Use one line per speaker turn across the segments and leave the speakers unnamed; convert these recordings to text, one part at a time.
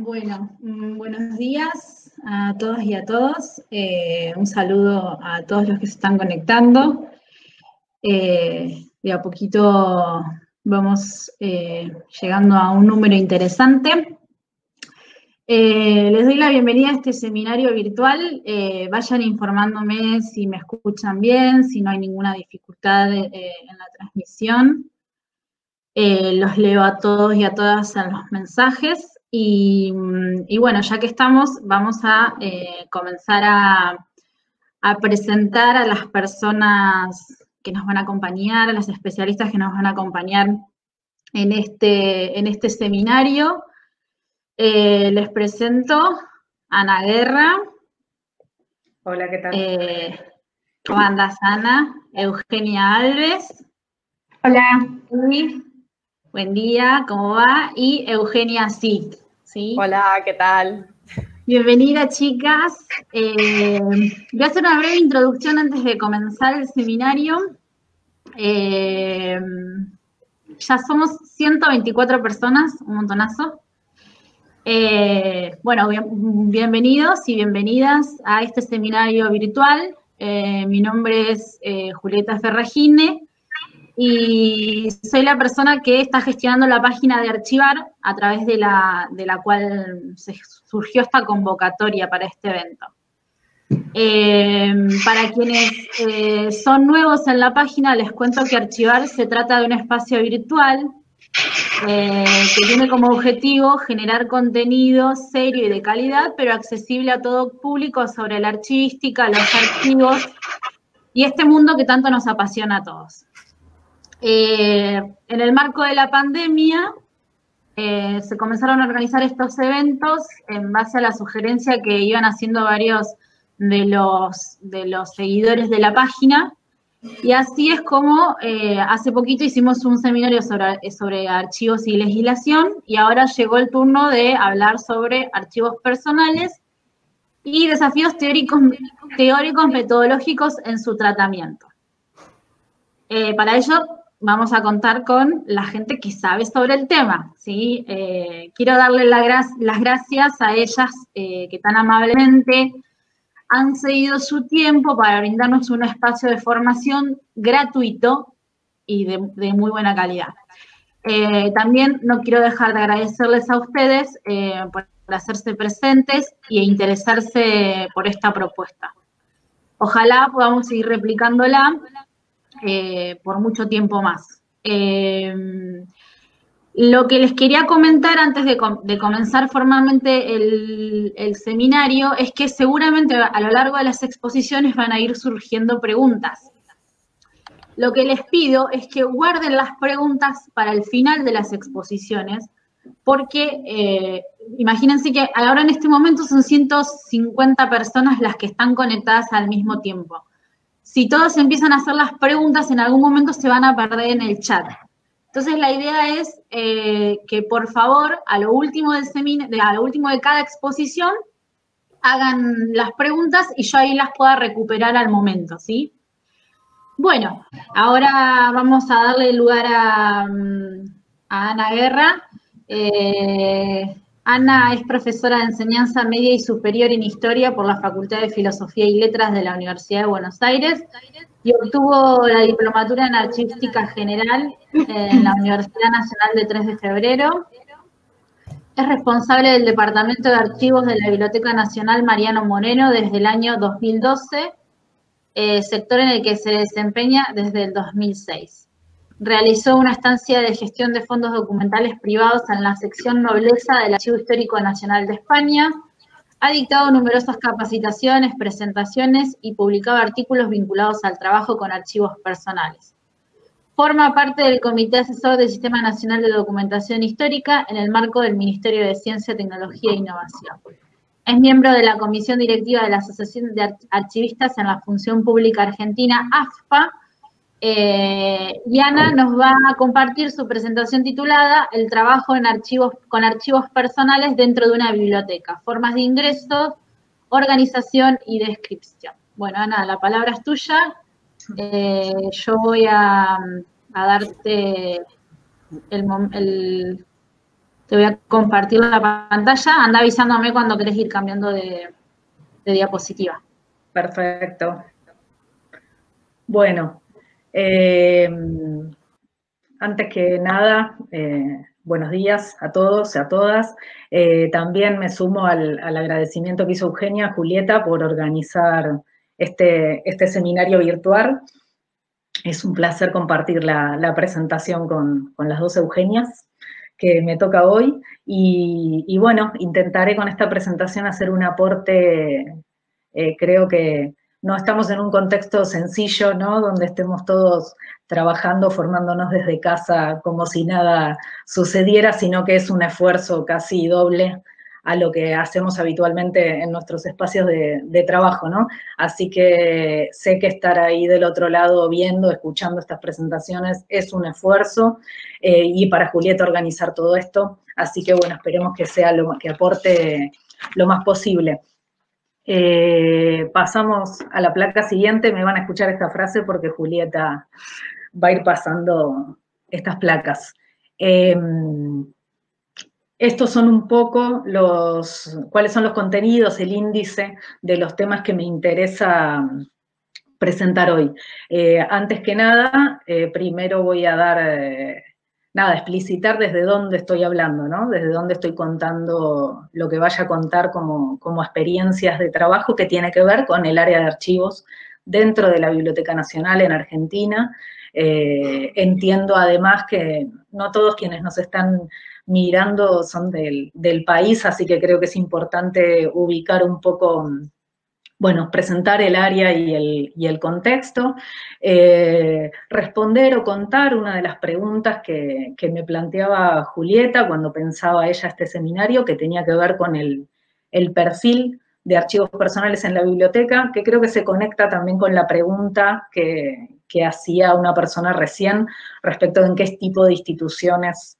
Bueno, buenos días a todas y a todos. Un saludo a todos los que se están conectando. De a poquito vamos llegando a un número interesante. Les doy la bienvenida a este seminario virtual. Vayan informándome si me escuchan bien, si no hay ninguna dificultad en la transmisión. Los leo a todos y a todas en los mensajes. Y bueno, ya que estamos, vamos a comenzar a presentar a las personas que nos van a acompañar, a las especialistas que nos van a acompañar en este seminario. Les presento a Ana Guerra.
Hola, ¿qué tal?
¿Cómo andás, Ana? Eugenia Alves.
Hola.
Buen día, ¿cómo va? Y Eugenia Cid, ¿sí?
Hola, ¿qué tal?
Bienvenida, chicas. Voy a hacer una breve introducción antes de comenzar el seminario. Ya somos 124 personas, un montonazo. Bueno, bienvenidos y bienvenidas a este seminario virtual. Mi nombre es Julieta Ferragine. Y soy la persona que está gestionando la página de Archivar, a través de la cual surgió esta convocatoria para este evento. Para quienes son nuevos en la página, les cuento que Archivar se trata de un espacio virtual que tiene como objetivo generar contenido serio y de calidad, pero accesible a todo público sobre la archivística, los archivos y este mundo que tanto nos apasiona a todos. En el marco de la pandemia, se comenzaron a organizar estos eventos en base a la sugerencia que iban haciendo varios de los seguidores de la página, y así es como hace poquito hicimos un seminario sobre archivos y legislación, y ahora llegó el turno de hablar sobre archivos personales y desafíos teóricos metodológicos en su tratamiento. Para ello vamos a contar con la gente que sabe sobre el tema, ¿sí? Quiero darle las gracias a ellas que tan amablemente han cedido su tiempo para brindarnos un espacio de formación gratuito y de muy buena calidad. También no quiero dejar de agradecerles a ustedes por hacerse presentes e interesarse por esta propuesta. Ojalá podamos seguir replicándola por mucho tiempo más. Lo que les quería comentar antes de comenzar formalmente el seminario es que seguramente a lo largo de las exposiciones van a ir surgiendo preguntas. Lo que les pido es que guarden las preguntas para el final de las exposiciones, porque imagínense que ahora en este momento son 150 personas las que están conectadas al mismo tiempo. Si todos empiezan a hacer las preguntas, en algún momento se van a perder en el chat. Entonces la idea es que por favor, a lo último de cada exposición, hagan las preguntas y yo ahí las pueda recuperar al momento, ¿sí? Bueno, ahora vamos a darle lugar a Ana Guerra. Ana es profesora de enseñanza media y superior en Historia por la Facultad de Filosofía y Letras de la Universidad de Buenos Aires y obtuvo la diplomatura en Archivística General en la Universidad Nacional de 3 de Febrero. Es responsable del Departamento de Archivos de la Biblioteca Nacional Mariano Moreno desde el año 2012, sector en el que se desempeña desde el 2006. Realizó una estancia de gestión de fondos documentales privados en la sección Nobleza del Archivo Histórico Nacional de España. Ha dictado numerosas capacitaciones, presentaciones y publicado artículos vinculados al trabajo con archivos personales. Forma parte del Comité Asesor del Sistema Nacional de Documentación Histórica en el marco del Ministerio de Ciencia, Tecnología e Innovación. Es miembro de la Comisión Directiva de la Asociación de Archivistas en la Función Pública Argentina, AFPA, y Ana nos va a compartir su presentación titulada El trabajo con archivos personales dentro de una biblioteca, formas de ingreso, organización y descripción. Bueno, Ana, la palabra es tuya. Yo voy a darte Te voy a compartir la pantalla. Anda avisándome cuando querés ir cambiando de diapositiva.
Perfecto. Bueno, antes que nada, buenos días a todos y a todas. También me sumo al agradecimiento que hizo Eugenia a Julieta por organizar este seminario virtual. Es un placer compartir la presentación con las dos Eugenias que me toca hoy. Y bueno, intentaré con esta presentación hacer un aporte. Creo que no estamos en un contexto sencillo, ¿no? Donde estemos todos trabajando, formándonos desde casa como si nada sucediera, sino que es un esfuerzo casi doble a lo que hacemos habitualmente en nuestros espacios de trabajo, ¿no? Así que sé que estar ahí del otro lado viendo, escuchando estas presentaciones es un esfuerzo, y para Julieta organizar todo esto, así que bueno, esperemos que sea que aporte lo más posible. Pasamos a la placa siguiente, me van a escuchar esta frase porque Julieta va a ir pasando estas placas. Estos son un poco cuáles son los contenidos, el índice de los temas que me interesa presentar hoy. Antes que nada, primero voy a explicitar desde dónde estoy hablando, ¿no? Desde dónde estoy contando lo que vaya a contar como experiencias de trabajo que tiene que ver con el área de archivos dentro de la Biblioteca Nacional en Argentina. Entiendo además que no todos quienes nos están mirando son del país, así que creo que es importante ubicar un poco, bueno, presentar el área y el contexto, responder o contar una de las preguntas que me planteaba Julieta cuando pensaba ella este seminario, que tenía que ver con el perfil de archivos personales en la biblioteca, que creo que se conecta también con la pregunta que hacía una persona recién respecto de en qué tipo de instituciones,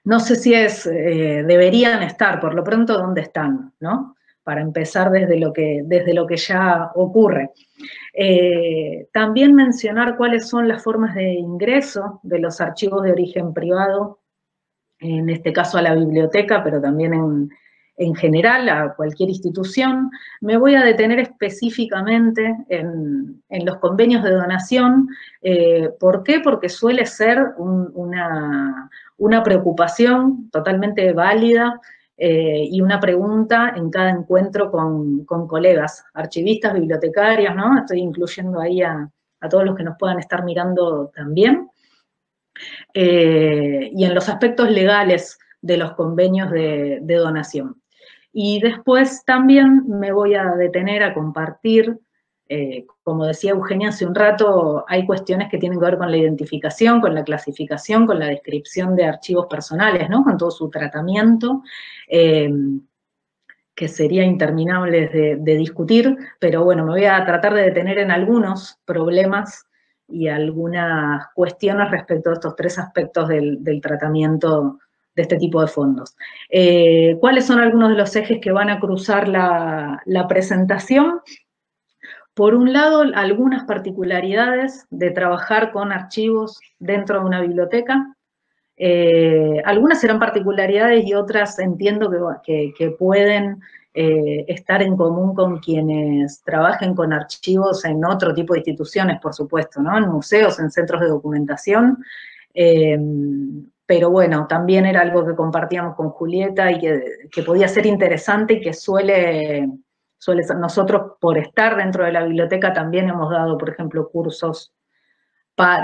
no sé si deberían estar, por lo pronto, ¿dónde están?, ¿no? Para empezar desde lo que ya ocurre. También mencionar cuáles son las formas de ingreso de los archivos de origen privado, en este caso a la biblioteca, pero también en general a cualquier institución. Me voy a detener específicamente en los convenios de donación. ¿Por qué? Porque suele ser una preocupación totalmente válida, y una pregunta en cada encuentro con colegas, archivistas, bibliotecarios, ¿no? Estoy incluyendo ahí a todos los que nos puedan estar mirando también. Y en los aspectos legales de los convenios de donación. Y después también me voy a detener a compartir, como decía Eugenia hace un rato, hay cuestiones que tienen que ver con la identificación, con la clasificación, con la descripción de archivos personales, ¿no? Con todo su tratamiento, que sería interminable de discutir, pero bueno, me voy a tratar de detener en algunos problemas y algunas cuestiones respecto a estos tres aspectos del tratamiento de este tipo de fondos. ¿Cuáles son algunos de los ejes que van a cruzar la presentación? Por un lado, algunas particularidades de trabajar con archivos dentro de una biblioteca. Algunas serán particularidades y otras entiendo que pueden estar en común con quienes trabajen con archivos en otro tipo de instituciones, por supuesto, ¿no? En museos, en centros de documentación. Pero bueno, también era algo que compartíamos con Julieta y que podía ser interesante y que suele ser. Nosotros, por estar dentro de la biblioteca, también hemos dado, por ejemplo, cursos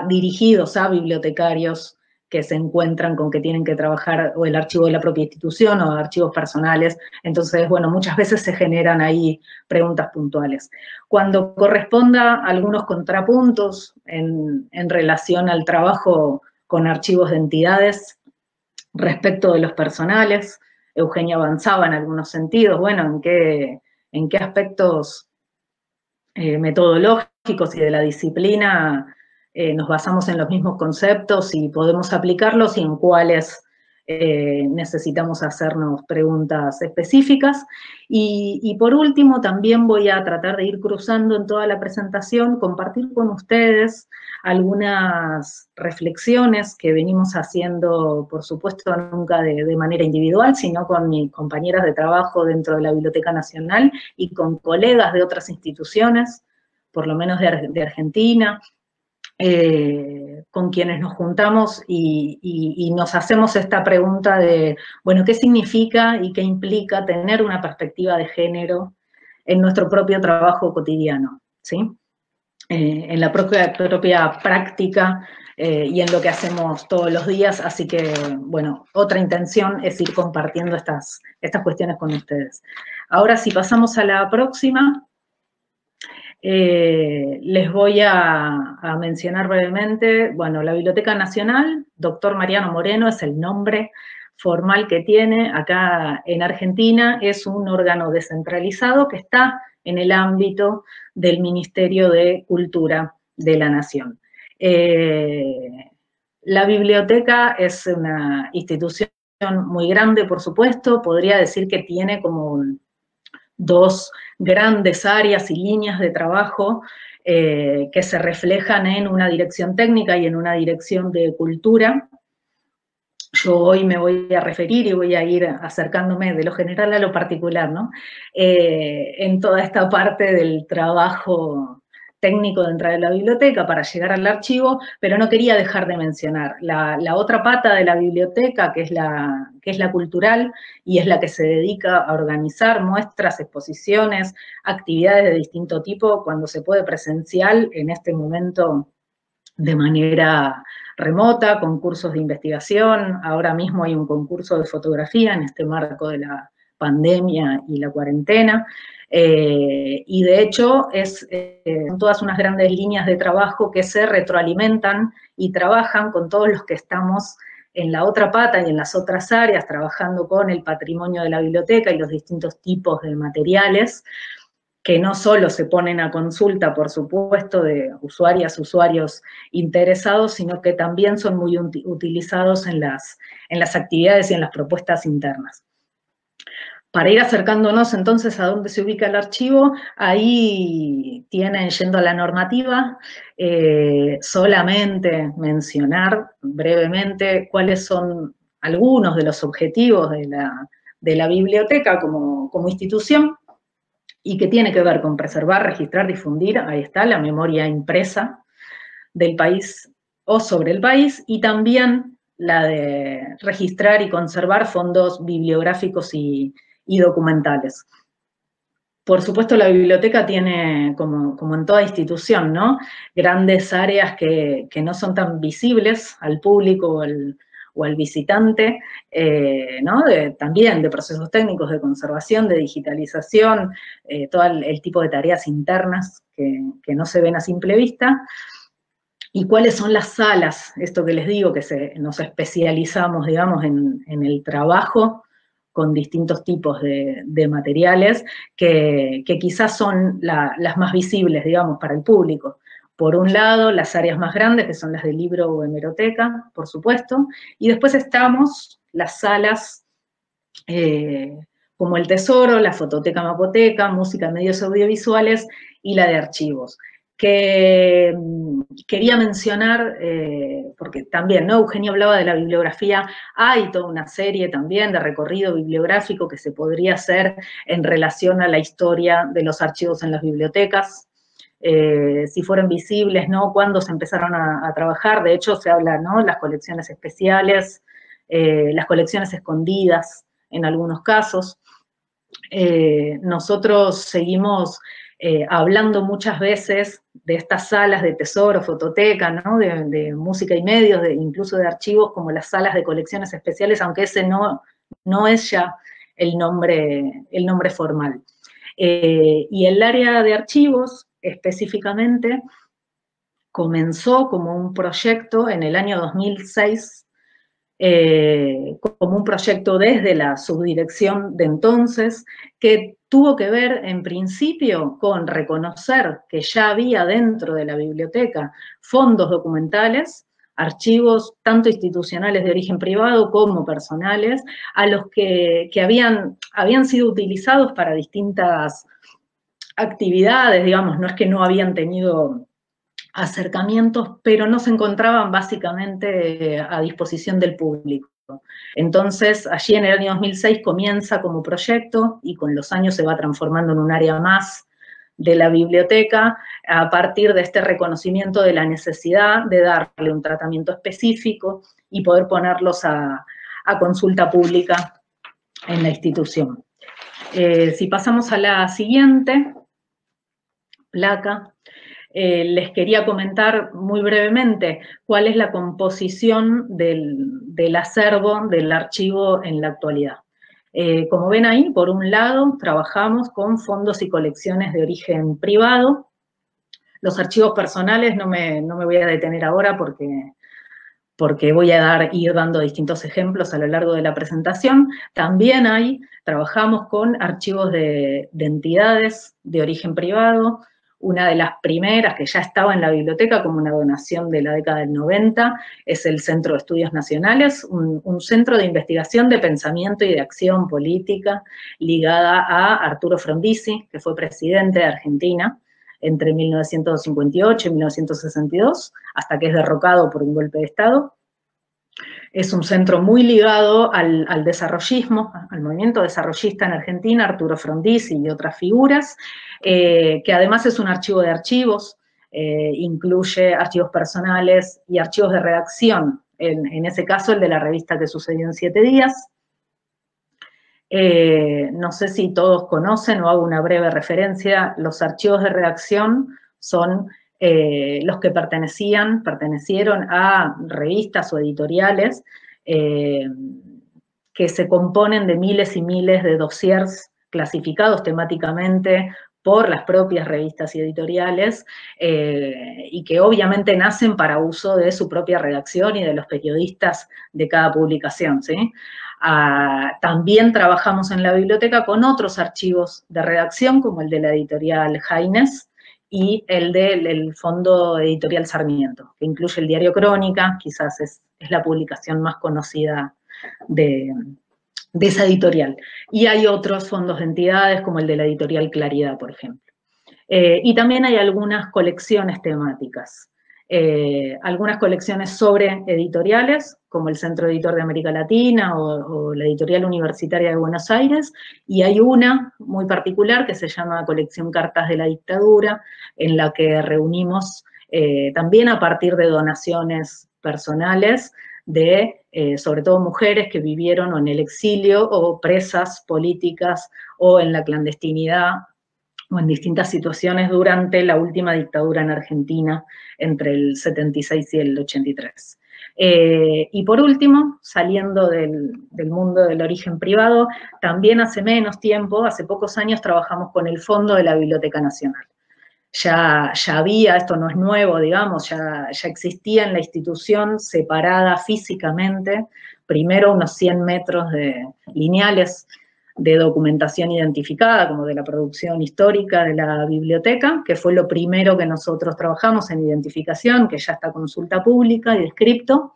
dirigidos a bibliotecarios que se encuentran con que tienen que trabajar o el archivo de la propia institución o archivos personales. Entonces, bueno, muchas veces se generan ahí preguntas puntuales. Cuando corresponda algunos contrapuntos en relación al trabajo con archivos de entidades respecto de los personales, Eugenia avanzaba en algunos sentidos, bueno, en qué aspectos metodológicos y de la disciplina nos basamos en los mismos conceptos y podemos aplicarlos y en cuáles necesitamos hacernos preguntas específicas. Y por último, también voy a tratar de ir cruzando en toda la presentación, compartir con ustedes algunas reflexiones que venimos haciendo, por supuesto, nunca de manera individual, sino con mis compañeras de trabajo dentro de la Biblioteca Nacional y con colegas de otras instituciones, por lo menos de Argentina, con quienes nos juntamos y nos hacemos esta pregunta de, bueno, ¿qué significa y qué implica tener una perspectiva de género en nuestro propio trabajo cotidiano, ¿sí? En la propia práctica y en lo que hacemos todos los días, así que, bueno, otra intención es ir compartiendo estas cuestiones con ustedes. Ahora, si pasamos a la próxima, les voy a mencionar brevemente, bueno, la Biblioteca Nacional, Dr. Mariano Moreno es el nombre formal que tiene acá en Argentina, es un órgano descentralizado que está en el ámbito del Ministerio de Cultura de la Nación. La biblioteca es una institución muy grande, por supuesto, podría decir que tiene como dos grandes áreas y líneas de trabajo que se reflejan en una dirección técnica y en una dirección de cultura. Yo hoy me voy a referir y voy a ir acercándome de lo general a lo particular, ¿no? En toda esta parte del trabajo técnico dentro de la biblioteca para llegar al archivo, pero no quería dejar de mencionar la otra pata de la biblioteca, que es la cultural, y es la que se dedica a organizar muestras, exposiciones, actividades de distinto tipo, cuando se puede presencial, en este momento de manera remota, concursos de investigación, ahora mismo hay un concurso de fotografía en este marco de la pandemia y la cuarentena, y de hecho son todas unas grandes líneas de trabajo que se retroalimentan y trabajan con todos los que estamos en la otra pata y en las otras áreas, trabajando con el patrimonio de la biblioteca y los distintos tipos de materiales, que no solo se ponen a consulta, por supuesto, de usuarios interesados, sino que también son muy utilizados en las actividades y en las propuestas internas. Para ir acercándonos entonces a dónde se ubica el archivo, ahí tienen, yendo a la normativa, solamente mencionar brevemente cuáles son algunos de los objetivos de la biblioteca como institución, y que tiene que ver con preservar, registrar, difundir, ahí está, la memoria impresa del país o sobre el país, y también la de registrar y conservar fondos bibliográficos y documentales. Por supuesto, la biblioteca tiene, como en toda institución, ¿no?, grandes áreas que no son tan visibles al público o al visitante, ¿no? También de procesos técnicos de conservación, de digitalización, todo el tipo de tareas internas que no se ven a simple vista. ¿Y cuáles son las salas? Esto que les digo, que nos especializamos, digamos, en el trabajo con distintos tipos de materiales que quizás son las más visibles, digamos, para el público. Por un lado, las áreas más grandes, que son las de libro o hemeroteca, por supuesto, y después estamos las salas como el Tesoro, la Fototeca Mapoteca, Música, Medios Audiovisuales y la de Archivos, que quería mencionar, porque también, ¿no?, Eugenio hablaba de la bibliografía, hay toda una serie también de recorrido bibliográfico que se podría hacer en relación a la historia de los archivos en las bibliotecas, si fueron visibles, ¿no?, cuándo se empezaron a trabajar. De hecho se habla, ¿no?, las colecciones especiales, las colecciones escondidas en algunos casos. Nosotros seguimos hablando muchas veces de estas salas de tesoro, fototeca, ¿no?, de música y medios, incluso de archivos, como las salas de colecciones especiales, aunque ese no es ya el nombre formal. Y el área de archivos, específicamente, comenzó como un proyecto en el año 2006, como un proyecto desde la subdirección de entonces, que tuvo que ver en principio con reconocer que ya había dentro de la biblioteca fondos documentales, archivos tanto institucionales de origen privado como personales, a los que habían sido utilizados para distintas actividades, digamos, no es que no habían tenido acercamientos, pero no se encontraban básicamente a disposición del público. Entonces, allí en el año 2006 comienza como proyecto y con los años se va transformando en un área más de la biblioteca a partir de este reconocimiento de la necesidad de darle un tratamiento específico y poder ponerlos a consulta pública en la institución. Si pasamos a la siguiente placa, les quería comentar muy brevemente cuál es la composición del acervo del archivo en la actualidad. Como ven ahí, por un lado, trabajamos con fondos y colecciones de origen privado. Los archivos personales no me voy a detener ahora porque voy a ir dando distintos ejemplos a lo largo de la presentación. También trabajamos con archivos de entidades de origen privado. Una de las primeras que ya estaba en la biblioteca como una donación de la década del 90 es el Centro de Estudios Nacionales, un centro de investigación de pensamiento y de acción política ligada a Arturo Frondizi, que fue presidente de Argentina entre 1958 y 1962, hasta que es derrocado por un golpe de Estado. Es un centro muy ligado al desarrollismo, al movimiento desarrollista en Argentina, Arturo Frondizi y otras figuras, que además es un archivo de archivos, incluye archivos personales y archivos de redacción, en ese caso el de la revista Que Sucedió en 7 días. No sé si todos conocen o hago una breve referencia, los archivos de redacción son los que pertenecieron a revistas o editoriales que se componen de miles y miles de dossiers clasificados temáticamente por las propias revistas y editoriales, y que obviamente nacen para uso de su propia redacción y de los periodistas de cada publicación, ¿sí? También trabajamos en la biblioteca con otros archivos de redacción, como el de la editorial Haines y el del Fondo Editorial Sarmiento, que incluye el diario Crónica, quizás es la publicación más conocida de esa editorial. Y hay otros fondos de entidades, como el de la editorial Claridad, por ejemplo. Y también hay algunas colecciones temáticas. Algunas colecciones sobre editoriales, como el Centro Editor de América Latina o la Editorial Universitaria de Buenos Aires, y hay una muy particular que se llama Colección Cartas de la Dictadura, en la que reunimos también a partir de donaciones personales de, sobre todo, mujeres que vivieron o en el exilio o presas políticas o en la clandestinidad o en distintas situaciones durante la última dictadura en Argentina, entre el 76 y el 83. Y por último, saliendo del mundo del origen privado, también hace menos tiempo, hace pocos años, trabajamos con el Fondo de la Biblioteca Nacional. Ya había, esto no es nuevo, digamos, ya existía en la institución separada físicamente, primero unos 100 metros lineales de documentación identificada, como de la producción histórica de la biblioteca, que fue lo primero que nosotros trabajamos en identificación, que ya está consulta pública y descripto,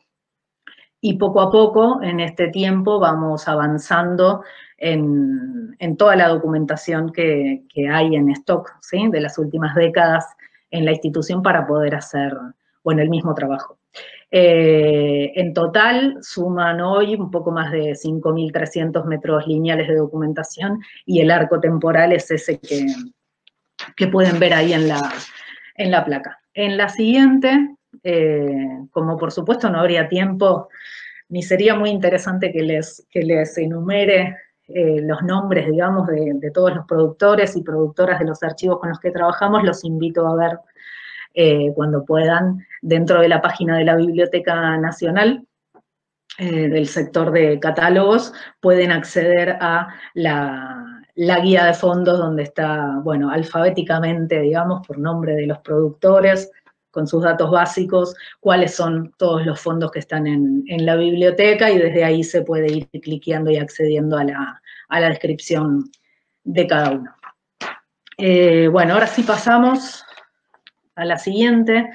y poco a poco, en este tiempo, vamos avanzando en toda la documentación que hay en stock, ¿sí?, de las últimas décadas en la institución para poder hacer, bueno, el mismo trabajo. En total suman hoy un poco más de 5.300 metros lineales de documentación y el arco temporal es ese que pueden ver ahí en la placa. En la siguiente, como por supuesto no habría tiempo, ni sería muy interesante que les enumere los nombres, digamos, de todos los productores y productoras de los archivos con los que trabajamos, los invito a ver cuando puedan, dentro de la página de la Biblioteca Nacional, del sector de catálogos, pueden acceder a la guía de fondos donde está, bueno, alfabéticamente, digamos, por nombre de los productores, con sus datos básicos, cuáles son todos los fondos que están en la biblioteca y desde ahí se puede ir cliqueando y accediendo a la descripción de cada uno. Bueno, ahora sí pasamos a la siguiente.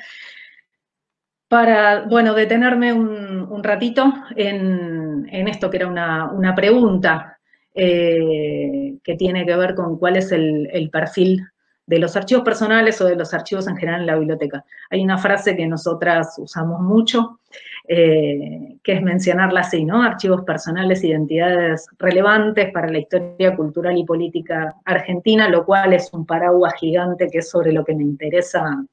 Para, bueno, detenerme un ratito en esto que era una pregunta que tiene que ver con cuál es el perfil de los archivos personales o de los archivos en general en la biblioteca. Hay una frase que nosotras usamos mucho, que es mencionarla así, ¿no? Archivos personales, identidades relevantes para la historia cultural y política argentina, lo cual es un paraguas gigante que es sobre lo que me interesa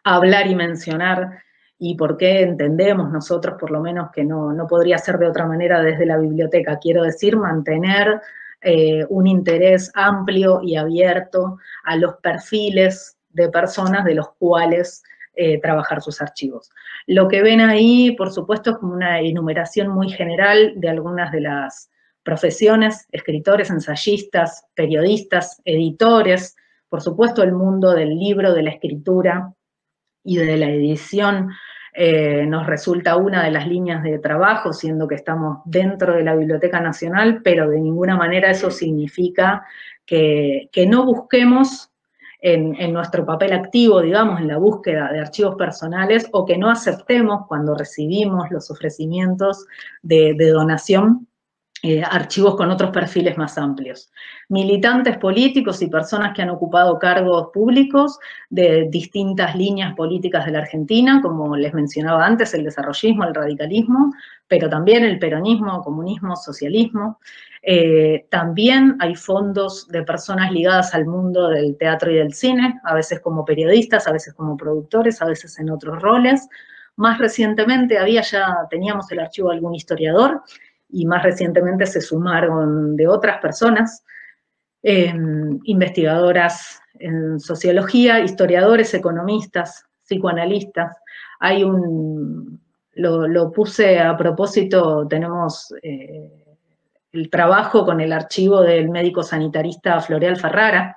hablar y mencionar, y por qué entendemos nosotros, por lo menos, que no podría ser de otra manera desde la biblioteca. Quiero decir, mantener un interés amplio y abierto a los perfiles de personas de los cuales trabajar sus archivos. Lo que ven ahí, por supuesto, es como una enumeración muy general de algunas de las profesiones: escritores, ensayistas, periodistas, editores, por supuesto el mundo del libro, de la escritura y de la edición nos resulta una de las líneas de trabajo, siendo que estamos dentro de la Biblioteca Nacional, pero de ninguna manera eso significa que no busquemos en nuestro papel activo, digamos, en la búsqueda de archivos personales, o que no aceptemos cuando recibimos los ofrecimientos de donación archivos con otros perfiles más amplios. Militantes políticos y personas que han ocupado cargos públicos de distintas líneas políticas de la Argentina, como les mencionaba antes, el desarrollismo, el radicalismo, pero también el peronismo, comunismo, socialismo. También hay fondos de personas ligadas al mundo del teatro y del cine, a veces como periodistas, a veces como productores, a veces en otros roles. Más recientemente teníamos el archivo de algún historiador, y más recientemente se sumaron de otras personas, investigadoras en sociología, historiadores, economistas, psicoanalistas. Hay lo puse a propósito, tenemos el trabajo con el archivo del médico sanitarista Floreal Ferrara.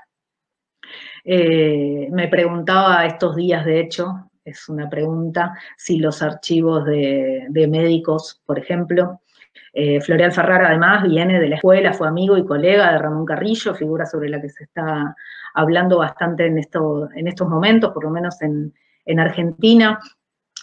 Me preguntaba estos días, de hecho, es una pregunta, si los archivos de médicos, por ejemplo, Floreal Ferrara además viene de la escuela, fue amigo y colega de Ramón Carrillo, figura sobre la que se está hablando bastante en estos momentos, por lo menos en Argentina,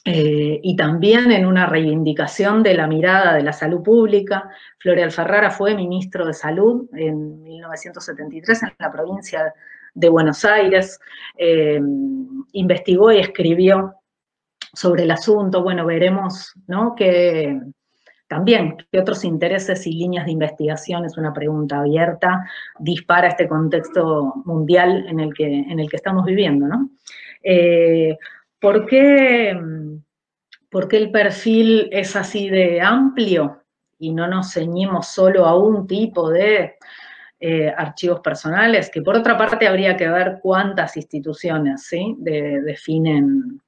y también en una reivindicación de la mirada de la salud pública. Floreal Ferrara fue ministro de Salud en 1973 en la provincia de Buenos Aires, investigó y escribió sobre el asunto. Bueno, veremos, ¿no?, también, ¿qué otros intereses y líneas de investigación? Es una pregunta abierta, dispara este contexto mundial en el que estamos viviendo, ¿no? ¿Por qué el perfil es así de amplio y no nos ceñimos solo a un tipo de archivos personales? Que por otra parte habría que ver cuántas instituciones, ¿sí?, definen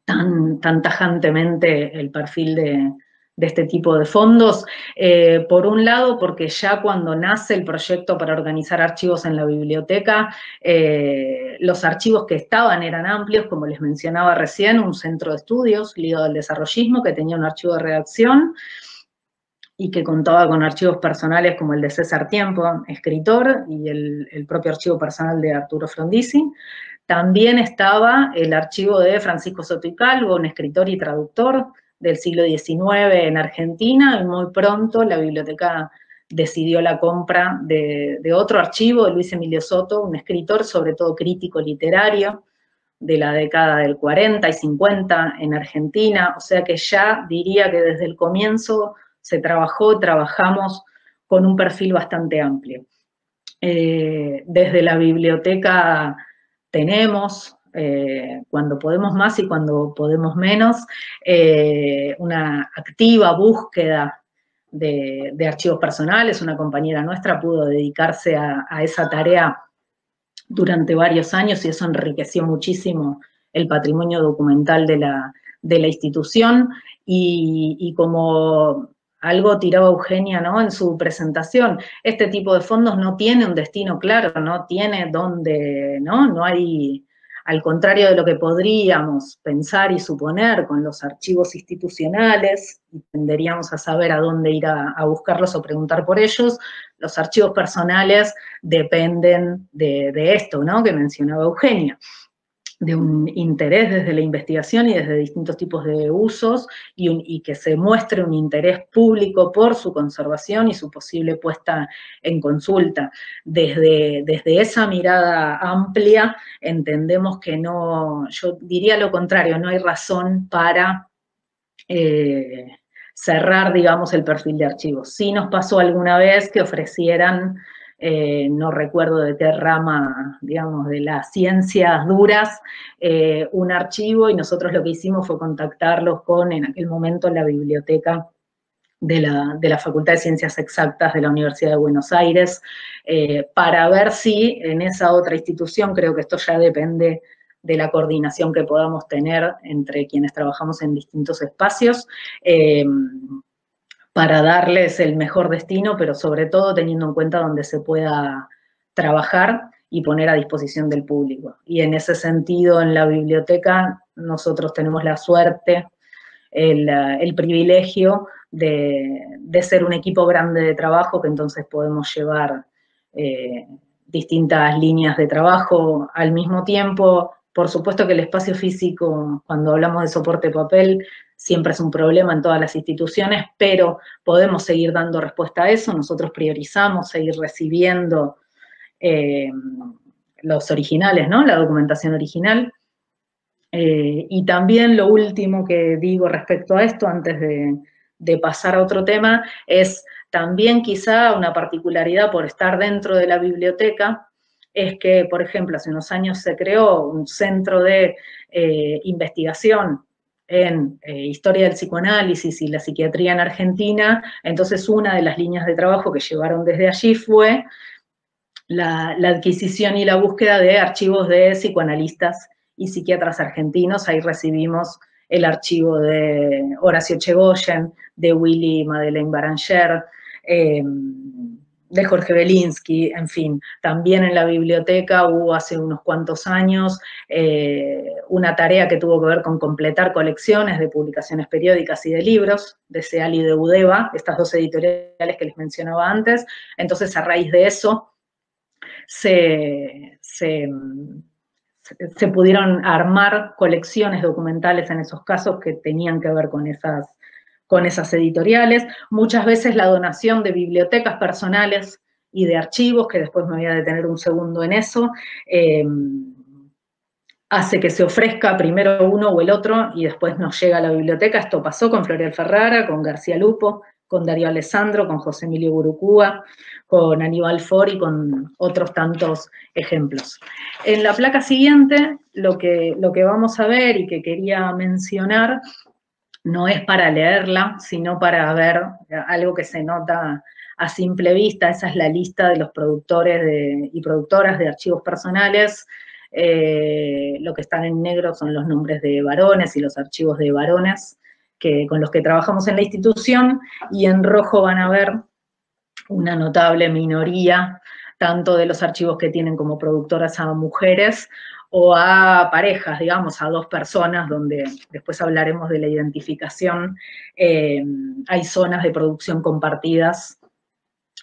tan tajantemente el perfil de este tipo de fondos. Por un lado, porque ya cuando nace el proyecto para organizar archivos en la biblioteca, los archivos que estaban eran amplios, como les mencionaba recién, un centro de estudios ligado al desarrollismo que tenía un archivo de redacción y que contaba con archivos personales como el de César Tiempo, escritor, y el propio archivo personal de Arturo Frondizi. También estaba el archivo de Francisco Soto y Calvo, un escritor y traductor del siglo XIX en Argentina, y muy pronto la biblioteca decidió la compra de otro archivo, de Luis Emilio Soto, un escritor, sobre todo crítico literario, de la década del 40 y 50 en Argentina. O sea que ya diría que desde el comienzo trabajamos con un perfil bastante amplio. Desde la biblioteca tenemos, cuando podemos más y cuando podemos menos, una activa búsqueda de archivos personales. Una compañera nuestra pudo dedicarse a esa tarea durante varios años y eso enriqueció muchísimo el patrimonio documental de la institución. Y como algo tiraba Eugenia, ¿no?, en su presentación, este tipo de fondos no tiene un destino claro, no tiene dónde, no hay, al contrario de lo que podríamos pensar y suponer con los archivos institucionales, y tenderíamos a saber a dónde ir a buscarlos o preguntar por ellos. Los archivos personales dependen de esto, ¿no?, que mencionaba Eugenia. un interés desde la investigación y desde distintos tipos de usos, y que se muestre un interés público por su conservación y su posible puesta en consulta. Desde esa mirada amplia entendemos que no, yo diría lo contrario, no hay razón para cerrar, digamos, el perfil de archivos. Sí nos pasó alguna vez que ofrecieran, no recuerdo de qué rama, digamos, de las ciencias duras, un archivo, y nosotros lo que hicimos fue contactarlos con, en aquel momento, la biblioteca de la Facultad de Ciencias Exactas de la Universidad de Buenos Aires, para ver si en esa otra institución, creo que esto ya depende de la coordinación que podamos tener entre quienes trabajamos en distintos espacios, para darles el mejor destino, pero sobre todo teniendo en cuenta donde se pueda trabajar y poner a disposición del público. Y en ese sentido, en la biblioteca, nosotros tenemos la suerte, el privilegio de ser un equipo grande de trabajo, que entonces podemos llevar distintas líneas de trabajo al mismo tiempo. Por supuesto que el espacio físico, cuando hablamos de soporte papel, siempre es un problema en todas las instituciones, pero podemos seguir dando respuesta a eso. Nosotros priorizamos seguir recibiendo los originales, ¿no? La documentación original. Y también lo último que digo respecto a esto, antes de pasar a otro tema, es también quizá una particularidad por estar dentro de la biblioteca, es que, por ejemplo, hace unos años se creó un centro de investigación en historia del psicoanálisis y la psiquiatría en Argentina. Entonces, una de las líneas de trabajo que llevaron desde allí fue la adquisición y la búsqueda de archivos de psicoanalistas y psiquiatras argentinos. Ahí recibimos el archivo de Horacio Echegoyen, de Willy Madeleine Baranger, de Jorge Belinsky, en fin. También en la biblioteca hubo hace unos cuantos años una tarea que tuvo que ver con completar colecciones de publicaciones periódicas y de libros, de SEAL y de Udeva, estas dos editoriales que les mencionaba antes. Entonces, a raíz de eso, se pudieron armar colecciones documentales en esos casos que tenían que ver con esas editoriales. Muchas veces la donación de bibliotecas personales y de archivos, que después me voy a detener un segundo en eso, hace que se ofrezca primero uno o el otro y después nos llega a la biblioteca. Esto pasó con Florial Ferrara, con García Lupo, con Darío Alessandro, con José Emilio Burucúa, con Aníbal Fori, con otros tantos ejemplos. En la placa siguiente, lo que vamos a ver y que quería mencionar, no es para leerla, sino para ver algo que se nota a simple vista. Esa es la lista de los productores y productoras de archivos personales. Lo que están en negro son los nombres de varones y los archivos de varones con los que trabajamos en la institución, y en rojo van a ver una notable minoría, tanto de los archivos que tienen como productoras a mujeres o a parejas, digamos, a dos personas, donde después hablaremos de la identificación. Hay zonas de producción compartidas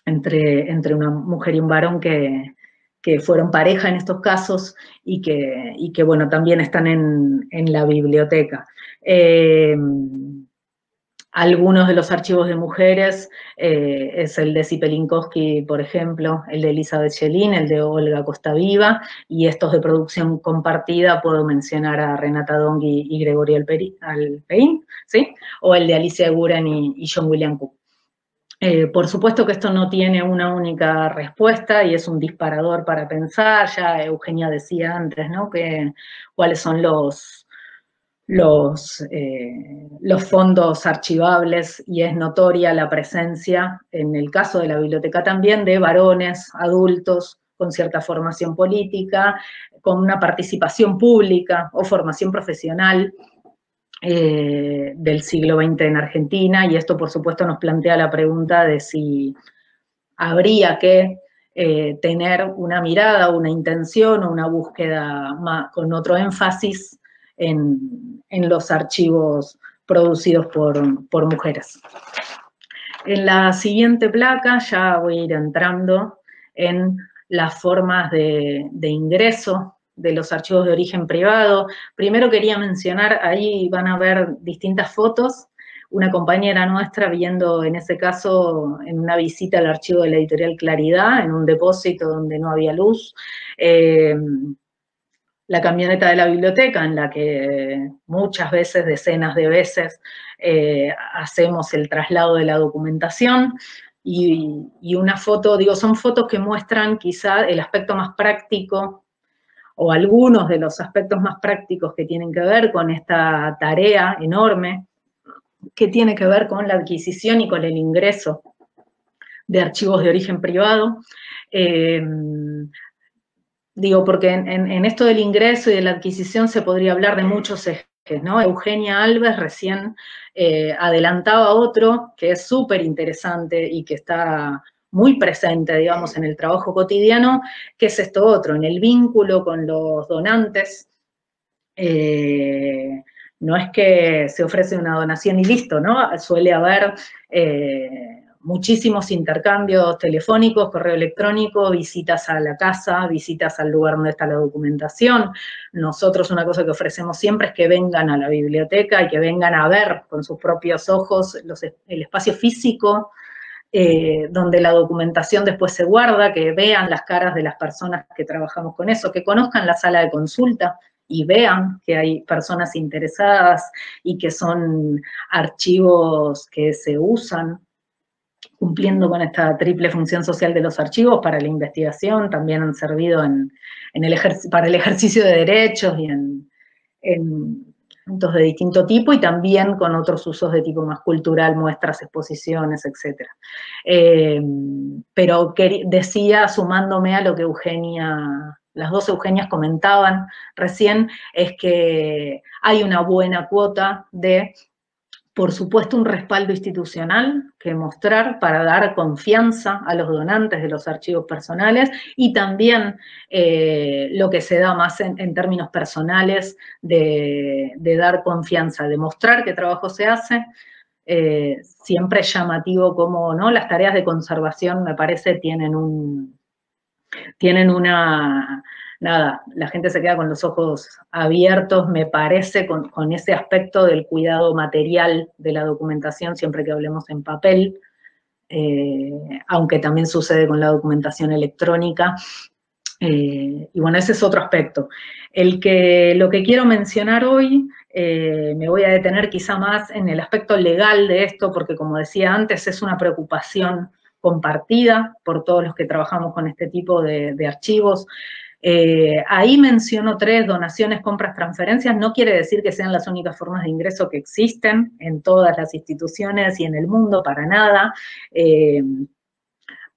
entre una mujer y un varón que fueron pareja en estos casos y que bueno, también están en la biblioteca. Algunos de los archivos de mujeres es el de Cipelinkowski, por ejemplo, el de Elizabeth Schelin, el de Olga Costaviva, y estos de producción compartida puedo mencionar a Renata Dongui y Gregorio Alpeín, ¿sí? O el de Alicia Eguren y John William Cook. Por supuesto que esto no tiene una única respuesta y es un disparador para pensar. Ya Eugenia decía antes, ¿no?, que cuáles son los fondos archivables, y es notoria la presencia, en el caso de la biblioteca también, de varones adultos con cierta formación política, con una participación pública o formación profesional del siglo XX en Argentina, y esto por supuesto nos plantea la pregunta de si habría que tener una mirada, una intención o una búsqueda con otro énfasis en los archivos producidos por mujeres. En la siguiente placa ya voy a ir entrando en las formas de ingreso de los archivos de origen privado. Primero quería mencionar, ahí van a ver distintas fotos, una compañera nuestra viendo en ese caso en una visita al archivo de la editorial Claridad, en un depósito donde no había luz, la camioneta de la biblioteca en la que muchas veces, decenas de veces, hacemos el traslado de la documentación, y una foto, digo, son fotos que muestran quizá el aspecto más práctico, o algunos de los aspectos más prácticos que tienen que ver con esta tarea enorme, que tiene que ver con la adquisición y con el ingreso de archivos de origen privado. Digo, porque en esto del ingreso y de la adquisición se podría hablar de muchos ejes, ¿no? Eugenia Alves recién adelantaba otro que es súper interesante y que está muy presente, digamos, en el trabajo cotidiano, que es esto otro, en el vínculo con los donantes. No es que se ofrece una donación y listo, ¿no? Suele haber muchísimos intercambios telefónicos, correo electrónico, visitas a la casa, visitas al lugar donde está la documentación. Nosotros una cosa que ofrecemos siempre es que vengan a la biblioteca y que vengan a ver con sus propios ojos el espacio físico donde la documentación después se guarda, que vean las caras de las personas que trabajamos con eso, que conozcan la sala de consulta y vean que hay personas interesadas y que son archivos que se usan cumpliendo con esta triple función social de los archivos para la investigación, también han servido para el ejercicio de derechos y en puntos de distinto tipo, y también con otros usos de tipo más cultural, muestras, exposiciones, etc. Pero decía, sumándome a lo que las dos Eugenias comentaban recién, es que hay una buena cuota de, por supuesto, un respaldo institucional que mostrar para dar confianza a los donantes de los archivos personales, y también lo que se da más en términos personales de dar confianza, de mostrar qué trabajo se hace. Siempre es llamativo como, ¿no?, las tareas de conservación, me parece, tienen una... Nada, la gente se queda con los ojos abiertos, me parece, con ese aspecto del cuidado material de la documentación, siempre que hablemos en papel, aunque también sucede con la documentación electrónica. Y bueno, ese es otro aspecto. Lo que quiero mencionar hoy, me voy a detener quizá más en el aspecto legal de esto, porque como decía antes, es una preocupación compartida por todos los que trabajamos con este tipo de archivos. Ahí menciono 3: donaciones, compras, transferencias. No quiere decir que sean las únicas formas de ingreso que existen en todas las instituciones y en el mundo, para nada.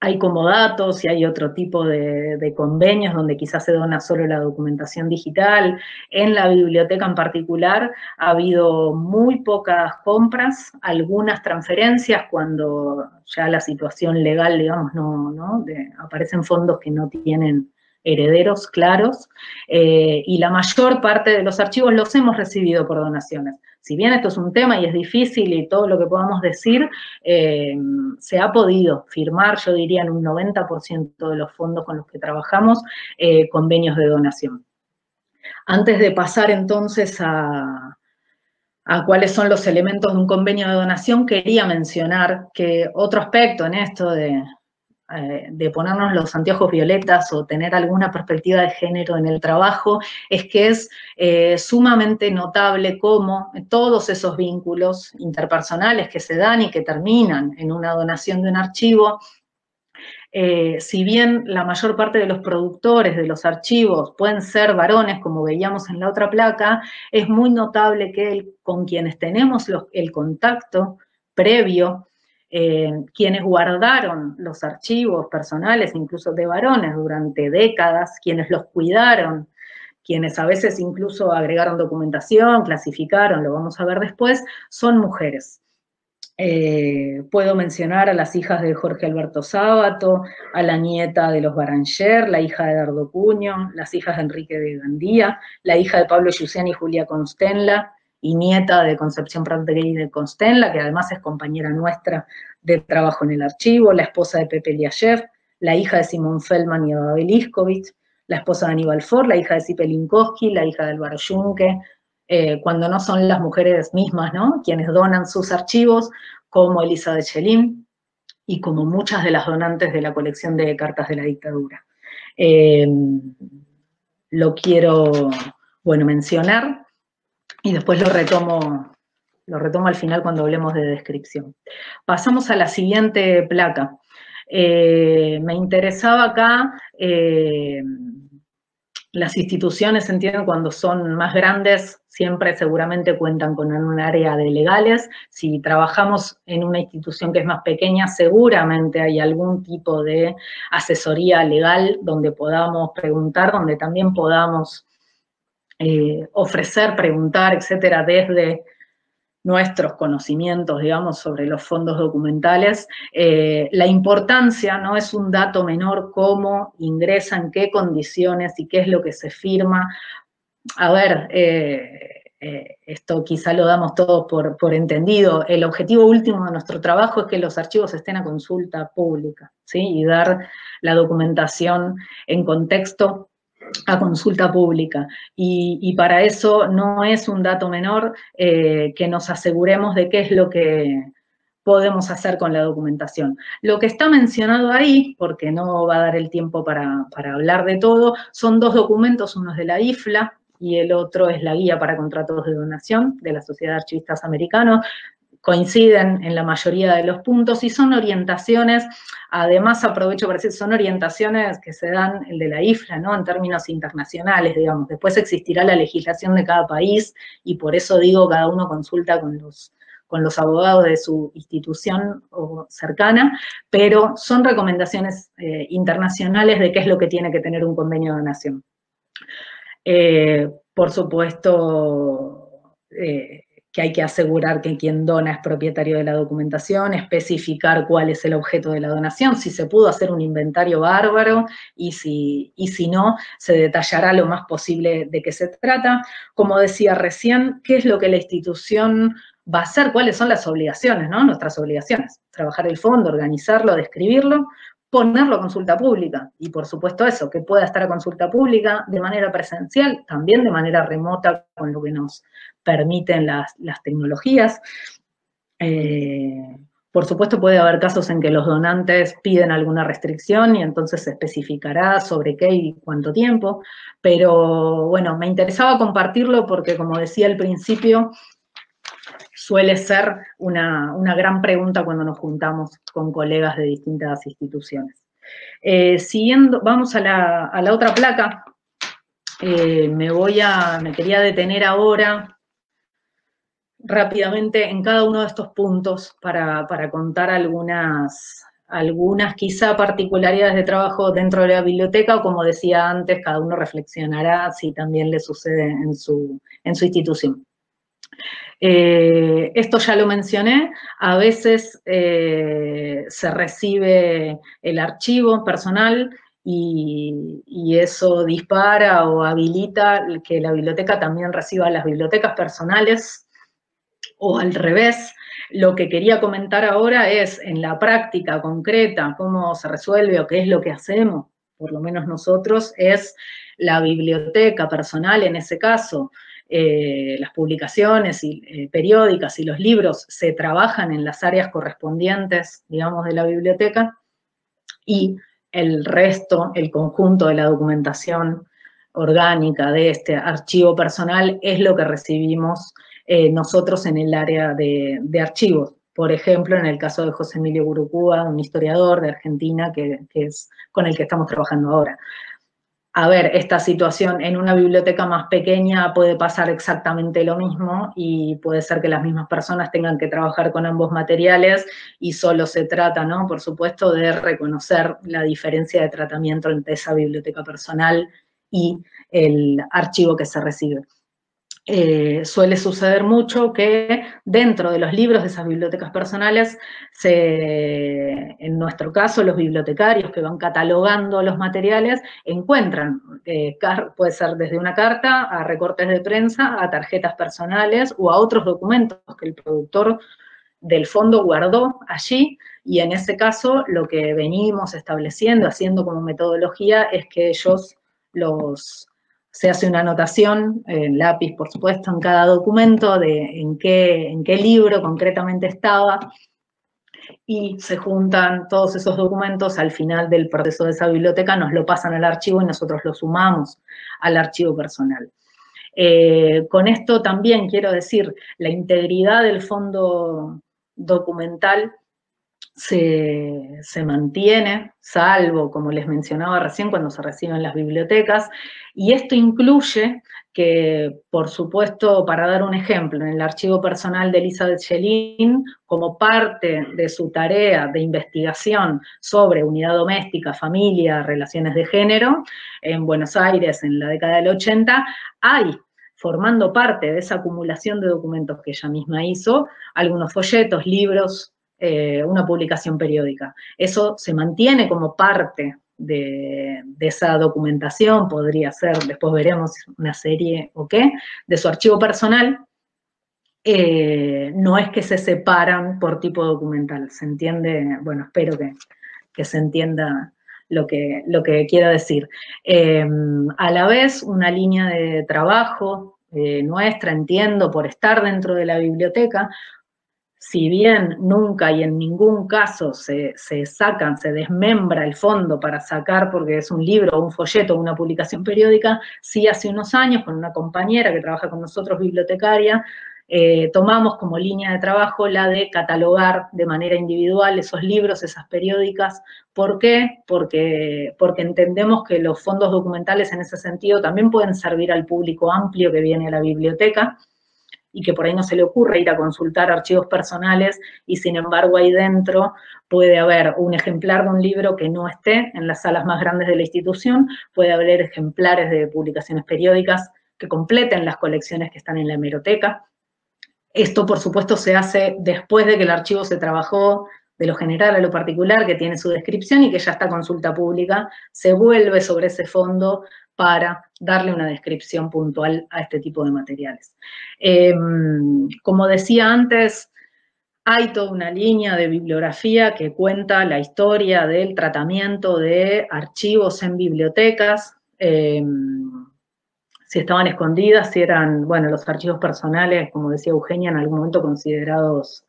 Hay comodatos y hay otro tipo de convenios donde quizás se dona solo la documentación digital. En la biblioteca en particular ha habido muy pocas compras, algunas transferencias cuando ya la situación legal, digamos, aparecen fondos que no tienen herederos claros, y la mayor parte de los archivos los hemos recibido por donaciones. Si bien esto es un tema y es difícil y todo lo que podamos decir, se ha podido firmar, yo diría en un 90% de los fondos con los que trabajamos, convenios de donación. Antes de pasar entonces a cuáles son los elementos de un convenio de donación, quería mencionar que otro aspecto en esto de ponernos los anteojos violetas o tener alguna perspectiva de género en el trabajo, es que es sumamente notable cómo todos esos vínculos interpersonales que se dan y que terminan en una donación de un archivo, si bien la mayor parte de los productores de los archivos pueden ser varones, como veíamos en la otra placa, es muy notable que con quienes tenemos el contacto previo, quienes guardaron los archivos personales, incluso de varones, durante décadas, quienes los cuidaron, quienes a veces incluso agregaron documentación, clasificaron, lo vamos a ver después, son mujeres. Puedo mencionar a las hijas de Jorge Alberto Sábato, a la nieta de los Baranger, la hija de Dardo Cuño, las hijas de Enrique de Gandía, la hija de Pablo Yusian y Julia Constenla, y nieta de Concepción Prantegui de Constenla, que además es compañera nuestra de trabajo en el archivo, la esposa de Pepe Liayev, la hija de Simón Feldman y de Babel Iskovich, la esposa de Aníbal Ford, la hija de Zipe Linkowski, la hija de Álvaro Yunque, cuando no son las mujeres mismas, ¿no?, quienes donan sus archivos, como Elisa de Chelín y como muchas de las donantes de la colección de cartas de la dictadura. Lo quiero, bueno, mencionar y después lo retomo al final cuando hablemos de descripción. Pasamos a la siguiente placa. Me interesaba acá, las instituciones, entienden, cuando son más grandes, siempre seguramente cuentan con un área de legales. Si trabajamos en una institución que es más pequeña, seguramente hay algún tipo de asesoría legal donde podamos preguntar, donde también podamos ofrecer, preguntar, etcétera, desde nuestros conocimientos, digamos, sobre los fondos documentales. La importancia no es un dato menor, cómo ingresa, en qué condiciones y qué es lo que se firma. A ver, esto quizá lo damos todos por entendido. El objetivo último de nuestro trabajo es que los archivos estén a consulta pública, ¿sí? Y dar la documentación en contexto a consulta pública. Y para eso no es un dato menor que nos aseguremos de qué es lo que podemos hacer con la documentación. Lo que está mencionado ahí, porque no va a dar el tiempo para hablar de todo, son dos documentos, uno es de la IFLA y el otro es la Guía para Contratos de Donación de la Sociedad de Archivistas Americanos. Coinciden en la mayoría de los puntos y son orientaciones, además aprovecho para decir, son orientaciones que se dan, el de la IFLA, ¿no?, en términos internacionales, digamos. Después existirá la legislación de cada país y por eso digo, cada uno consulta con los abogados de su institución o cercana, pero son recomendaciones internacionales de qué es lo que tiene que tener un convenio de donación. Por supuesto, que hay que asegurar que quien dona es propietario de la documentación, especificar cuál es el objeto de la donación, si se pudo hacer un inventario bárbaro y si no, se detallará lo más posible de qué se trata. Como decía recién, ¿qué es lo que la institución va a hacer? ¿Cuáles son las obligaciones, ¿no?, nuestras obligaciones? Trabajar el fondo, organizarlo, describirlo, ponerlo a consulta pública, y por supuesto eso, que pueda estar a consulta pública de manera presencial, también de manera remota, con lo que nos permiten las tecnologías. Por supuesto puede haber casos en que los donantes piden alguna restricción y entonces se especificará sobre qué y cuánto tiempo, pero bueno, me interesaba compartirlo porque, como decía al principio, suele ser una gran pregunta cuando nos juntamos con colegas de distintas instituciones. Siguiendo, vamos a la otra placa. Me quería detener ahora rápidamente en cada uno de estos puntos para contar algunas quizá particularidades de trabajo dentro de la biblioteca, o como decía antes, cada uno reflexionará si también le sucede en su institución. Esto ya lo mencioné, a veces se recibe el archivo personal y eso dispara o habilita que la biblioteca también reciba las bibliotecas personales, o al revés. Lo que quería comentar ahora es, en la práctica concreta, cómo se resuelve o qué es lo que hacemos, por lo menos nosotros, es la biblioteca personal en ese caso. Las publicaciones periódicas y los libros se trabajan en las áreas correspondientes, digamos, de la biblioteca, y el resto, el conjunto de la documentación orgánica de este archivo personal es lo que recibimos nosotros en el área de archivos. Por ejemplo, en el caso de José Emilio Gurucúa, un historiador de Argentina que es con el que estamos trabajando ahora. A ver, esta situación en una biblioteca más pequeña puede pasar exactamente lo mismo y puede ser que las mismas personas tengan que trabajar con ambos materiales y solo se trata, ¿no?, por supuesto, de reconocer la diferencia de tratamiento entre esa biblioteca personal y el archivo que se recibe. Suele suceder mucho que dentro de los libros de esas bibliotecas personales, en nuestro caso, los bibliotecarios que van catalogando los materiales encuentran, puede ser desde una carta a recortes de prensa, a tarjetas personales o a otros documentos que el productor del fondo guardó allí, y en ese caso lo que venimos estableciendo, haciendo como metodología, es que ellos se hace una anotación, en lápiz por supuesto, en cada documento de en qué libro concretamente estaba, y se juntan todos esos documentos al final del proceso de esa biblioteca, nos lo pasan al archivo y nosotros lo sumamos al archivo personal. Con esto también quiero decir, la integridad del fondo documental se mantiene, salvo, como les mencionaba recién, cuando se reciben las bibliotecas, y esto incluye que, por supuesto, para dar un ejemplo, en el archivo personal de Elizabeth Schelin, como parte de su tarea de investigación sobre unidad doméstica, familia, relaciones de género, en Buenos Aires en la década del 80, hay, formando parte de esa acumulación de documentos que ella misma hizo, algunos folletos, libros, una publicación periódica. Eso se mantiene como parte de esa documentación, podría ser, después veremos una serie o qué, de su archivo personal. No es que se separan por tipo documental, ¿se entiende? Bueno, espero que se entienda lo que quiero decir. A la vez, una línea de trabajo nuestra, entiendo, por estar dentro de la biblioteca, si bien nunca y en ningún caso se desmembra el fondo para sacar, porque es un libro, un folleto, una publicación periódica, sí hace unos años, con una compañera que trabaja con nosotros, bibliotecaria, tomamos como línea de trabajo la de catalogar de manera individual esos libros, esas periódicas. ¿Por qué? Porque entendemos que los fondos documentales en ese sentido también pueden servir al público amplio que viene a la biblioteca, y que por ahí no se le ocurre ir a consultar archivos personales, y sin embargo ahí dentro puede haber un ejemplar de un libro que no esté en las salas más grandes de la institución, puede haber ejemplares de publicaciones periódicas que completen las colecciones que están en la hemeroteca. Esto, por supuesto, se hace después de que el archivo se trabajó de lo general a lo particular, que tiene su descripción y que ya está a consulta pública, se vuelve sobre ese fondo para darle una descripción puntual a este tipo de materiales. Como decía antes, hay toda una línea de bibliografía que cuenta la historia del tratamiento de archivos en bibliotecas, si estaban escondidas, si eran, bueno, los archivos personales, como decía Eugenia, en algún momento considerados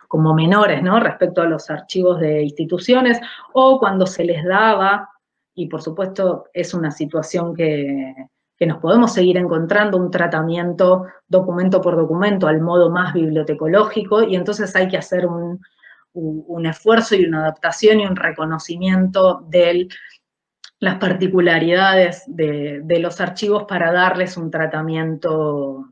como menores, ¿no?, respecto a los archivos de instituciones, o cuando se les daba, y por supuesto es una situación que nos podemos seguir encontrando, un tratamiento documento por documento al modo más bibliotecológico, y entonces hay que hacer un esfuerzo y una adaptación y un reconocimiento de las particularidades de los archivos para darles un tratamiento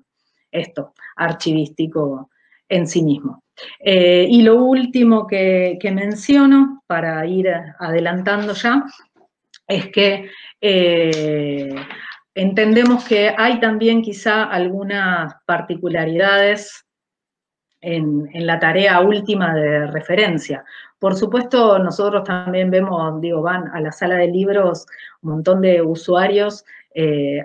archivístico en sí mismo. Y lo último que menciono, para ir adelantando ya, es que entendemos que hay también quizá algunas particularidades en la tarea última de referencia. Por supuesto, nosotros también vemos, van a la sala de libros un montón de usuarios,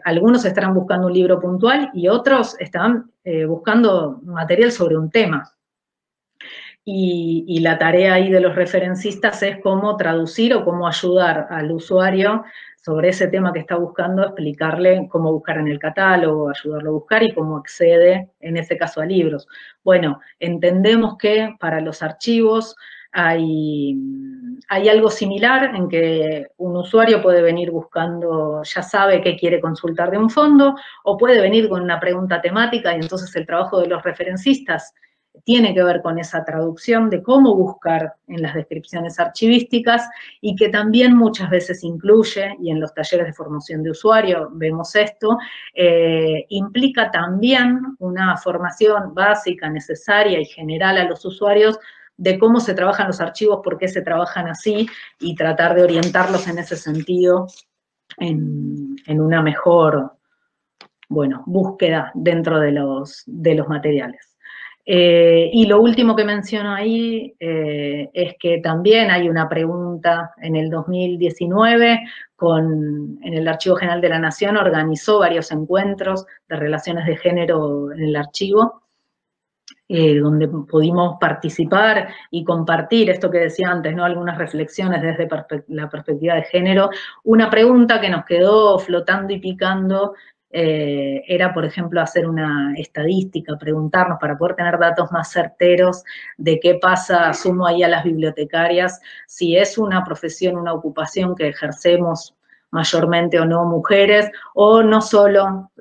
algunos estarán buscando un libro puntual y otros están buscando material sobre un tema. Y la tarea ahí de los referencistas es cómo traducir o cómo ayudar al usuario sobre ese tema que está buscando, explicarle cómo buscar en el catálogo, ayudarlo a buscar y cómo accede, en ese caso, a libros. Bueno, entendemos que para los archivos hay algo similar en que un usuario puede venir buscando, ya sabe qué quiere consultar de un fondo, o puede venir con una pregunta temática, y entonces el trabajo de los referencistas tiene que ver con esa traducción de cómo buscar en las descripciones archivísticas, y que también muchas veces incluye, y en los talleres de formación de usuario vemos esto, implica también una formación básica, necesaria y general a los usuarios de cómo se trabajan los archivos, por qué se trabajan así, y tratar de orientarlos en ese sentido en una mejor, búsqueda dentro de los materiales. Y lo último que menciono ahí es que también hay una pregunta en el 2019, en el Archivo General de la Nación organizó varios encuentros de relaciones de género en el archivo, donde pudimos participar y compartir esto que decía antes, ¿no? Algunas reflexiones desde la perspectiva de género. Una pregunta que nos quedó flotando y picando era, por ejemplo, hacer una estadística, preguntarnos para poder tener datos más certeros de qué pasa, sumo ahí a las bibliotecarias, si es una profesión, una ocupación que ejercemos mayormente o no mujeres, o no solo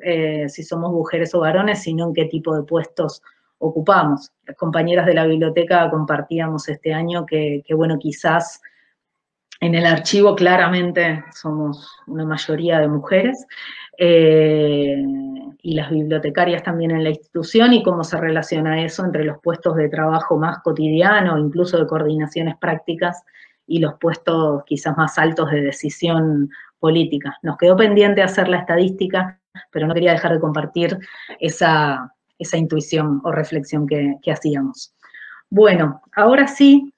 si somos mujeres o varones, sino en qué tipo de puestos ocupamos. Las compañeras de la biblioteca compartíamos este año que bueno, quizás en el archivo claramente somos una mayoría de mujeres, y las bibliotecarias también en la institución, y cómo se relaciona eso entre los puestos de trabajo más cotidiano, incluso de coordinaciones prácticas, y los puestos quizás más altos de decisión política. Nos quedó pendiente hacer la estadística, pero no quería dejar de compartir esa intuición o reflexión que hacíamos. Bueno, ahora sí,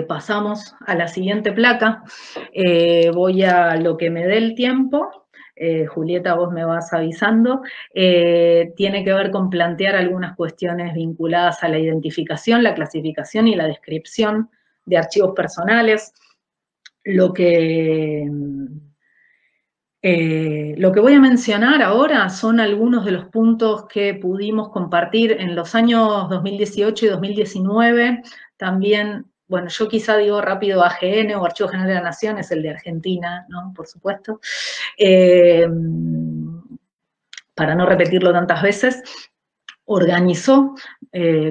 pasamos a la siguiente placa. Voy a lo que me dé el tiempo. Julieta, vos me vas avisando. Tiene que ver con plantear algunas cuestiones vinculadas a la identificación, la clasificación y la descripción de archivos personales. Lo que voy a mencionar ahora son algunos de los puntos que pudimos compartir en los años 2018 y 2019. También, bueno, yo quizá digo rápido AGN o Archivo General de la Nación, es el de Argentina, ¿no? Por supuesto. Para no repetirlo tantas veces, organizó,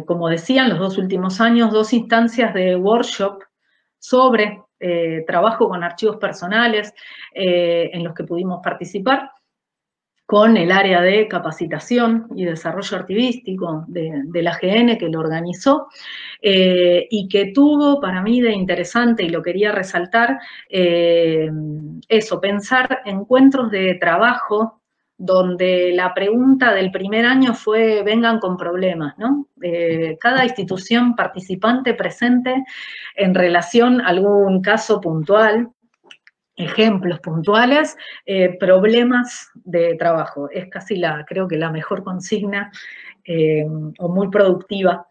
como decía, en los 2 últimos años, 2 instancias de workshop sobre trabajo con archivos personales, en los que pudimos participar con el área de capacitación y desarrollo archivístico de la AGN, que lo organizó, y que tuvo para mí de interesante, y lo quería resaltar, eso, pensar encuentros de trabajo donde la pregunta del primer año fue, vengan con problemas, ¿no? Cada institución participante presente en relación a algún caso puntual, ejemplos puntuales, problemas de trabajo. Es casi creo que la mejor consigna, o muy productiva,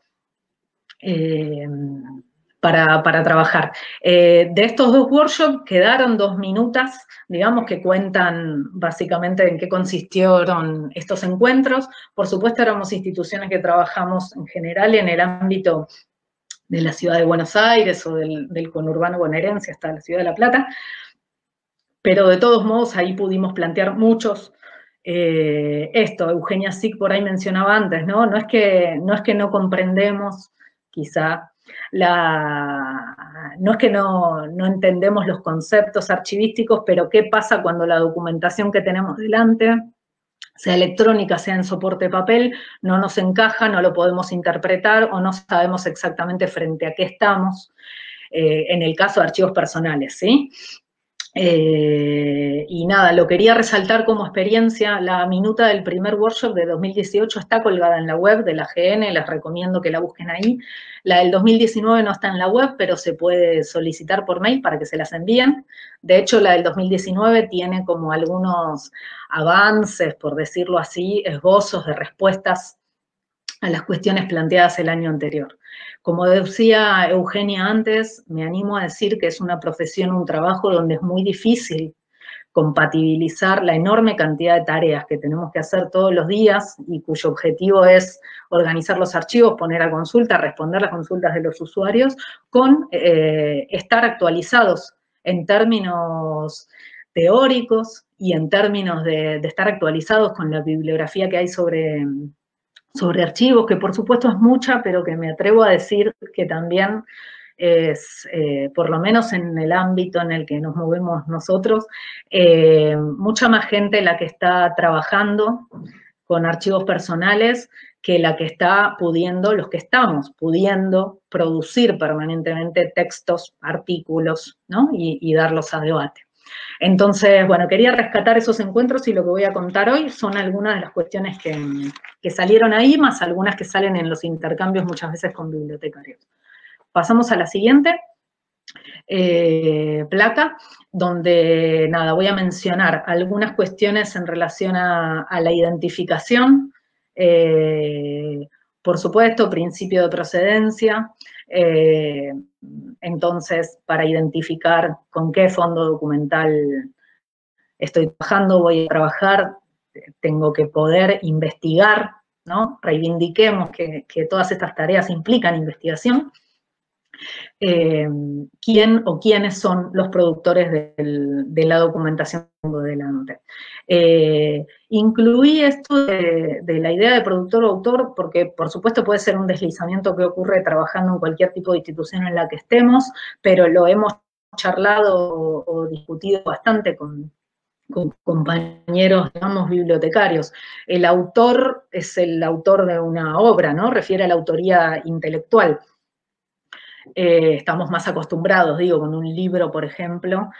para trabajar. De estos 2 workshops quedaron 2 minutas, digamos, que cuentan básicamente en qué consistieron estos encuentros. Por supuesto, éramos instituciones que trabajamos en general en el ámbito de la ciudad de Buenos Aires o del conurbano bonaerense hasta la ciudad de La Plata, pero de todos modos ahí pudimos plantear muchos. Eugenia Sick por ahí mencionaba antes, ¿no? No es que no comprendemos, quizá, no es que no entendemos los conceptos archivísticos, pero qué pasa cuando la documentación que tenemos delante, sea electrónica, sea en soporte papel, no nos encaja, no lo podemos interpretar o no sabemos exactamente frente a qué estamos, en el caso de archivos personales, ¿sí? Y nada, lo quería resaltar como experiencia. La minuta del primer workshop de 2018 está colgada en la web de la AGN, les recomiendo que la busquen ahí. La del 2019 no está en la web, pero se puede solicitar por mail para que se las envíen. De hecho, la del 2019 tiene como algunos avances, por decirlo así, esbozos de respuestas a las cuestiones planteadas el año anterior. Como decía Eugenia antes, me animo a decir que es una profesión, un trabajo donde es muy difícil compatibilizar la enorme cantidad de tareas que tenemos que hacer todos los días y cuyo objetivo es organizar los archivos, poner a consulta, responder las consultas de los usuarios, con estar actualizados en términos teóricos y en términos de estar actualizados con la bibliografía que hay sobre archivos, que por supuesto es mucha, pero que me atrevo a decir que también es, por lo menos en el ámbito en el que nos movemos nosotros, mucha más gente la que está trabajando con archivos personales que la que está pudiendo, los que estamos pudiendo producir permanentemente textos, artículos, ¿no? y darlos a debate. Entonces, bueno, quería rescatar esos encuentros y lo que voy a contar hoy son algunas de las cuestiones que salieron ahí, más algunas que salen en los intercambios muchas veces con bibliotecarios. Pasamos a la siguiente placa, donde, nada, voy a mencionar algunas cuestiones en relación a la identificación, Por supuesto, principio de procedencia, entonces para identificar con qué fondo documental estoy trabajando, voy a trabajar, tengo que poder investigar, ¿no? Reivindiquemos que todas estas tareas implican investigación. ¿Quién o quiénes son los productores de la documentación de la nota? Incluí esto de la idea de productor o autor porque, por supuesto, puede ser un deslizamiento que ocurre trabajando en cualquier tipo de institución en la que estemos, pero lo hemos charlado o discutido bastante con compañeros, digamos, bibliotecarios. El autor es el autor de una obra, ¿no? Refiere a la autoría intelectual. Estamos más acostumbrados, digo, con un libro, por ejemplo,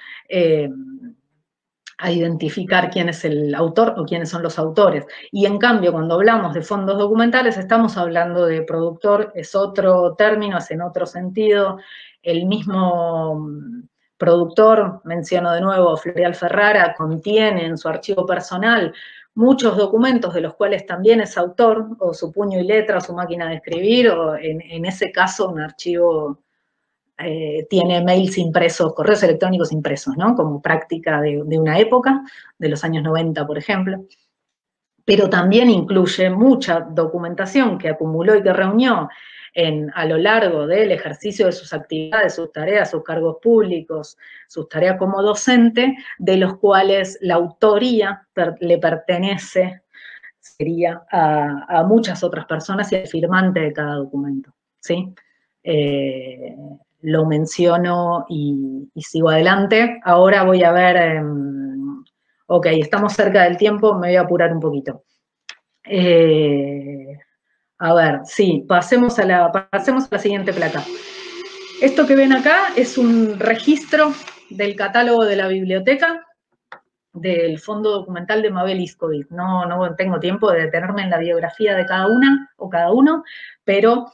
a identificar quién es el autor o quiénes son los autores. Y en cambio, cuando hablamos de fondos documentales, estamos hablando de productor, es otro término, es en otro sentido. El mismo productor, menciono de nuevo, Floreal Ferrara, contiene en su archivo personal muchos documentos de los cuales también es autor, o su puño y letra, o su máquina de escribir, o en ese caso un archivo tiene mails impresos, correos electrónicos impresos, ¿no? Como práctica de una época, de los años 90, por ejemplo. Pero también incluye mucha documentación que acumuló y que reunió a lo largo del ejercicio de sus actividades, sus tareas, sus cargos públicos, sus tareas como docente, de los cuales la autoría le pertenece, sería a muchas otras personas y al firmante de cada documento, ¿sí? Lo menciono y sigo adelante. Ahora voy a ver, ok, estamos cerca del tiempo, me voy a apurar un poquito. A ver, sí, pasemos a la siguiente placa. Esto que ven acá es un registro del catálogo de la biblioteca del Fondo Documental de Mabel Iskovic. No tengo tiempo de detenerme en la biografía de cada una o cada uno, pero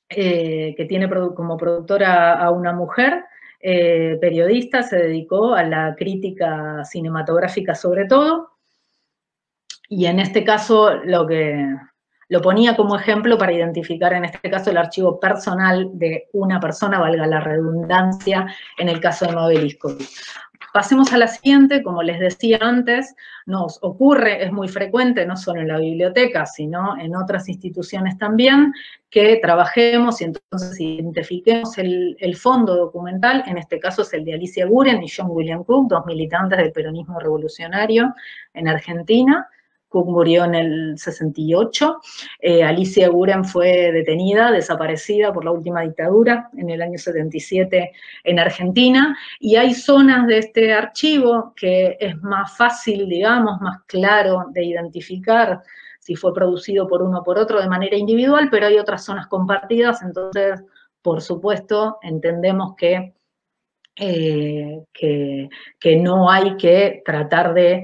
que tiene como productora a una mujer, periodista, se dedicó a la crítica cinematográfica sobre todo, y en este caso lo ponía como ejemplo para identificar en este caso el archivo personal de una persona, valga la redundancia, en el caso de Mabel Iskovic. Pasemos a la siguiente, como les decía antes, nos ocurre, es muy frecuente, no solo en la biblioteca, sino en otras instituciones también, que trabajemos y entonces identifiquemos el fondo documental, en este caso es el de Alicia Guren y John William Cook, dos militantes del peronismo revolucionario en Argentina. Cook murió en el 68, Alicia Guren fue detenida, desaparecida por la última dictadura en el año 77 en Argentina, y hay zonas de este archivo que es más fácil, digamos, más claro de identificar si fue producido por uno o por otro de manera individual, pero hay otras zonas compartidas, entonces, por supuesto, entendemos que no hay que tratar de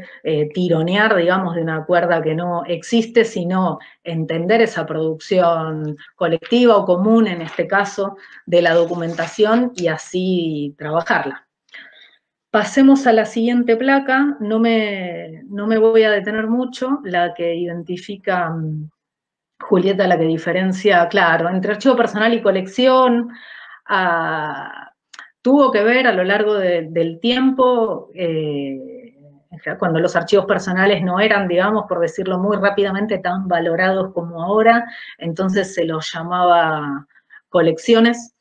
tironear, digamos, de una cuerda que no existe, sino entender esa producción colectiva o común, en este caso, de la documentación y así trabajarla. Pasemos a la siguiente placa, no me voy a detener mucho, la que identifica Julieta, la que diferencia, claro, entre archivo personal y colección. Tuvo que ver a lo largo del tiempo, cuando los archivos personales no eran, digamos, por decirlo muy rápidamente, tan valorados como ahora, entonces se los llamaba colecciones.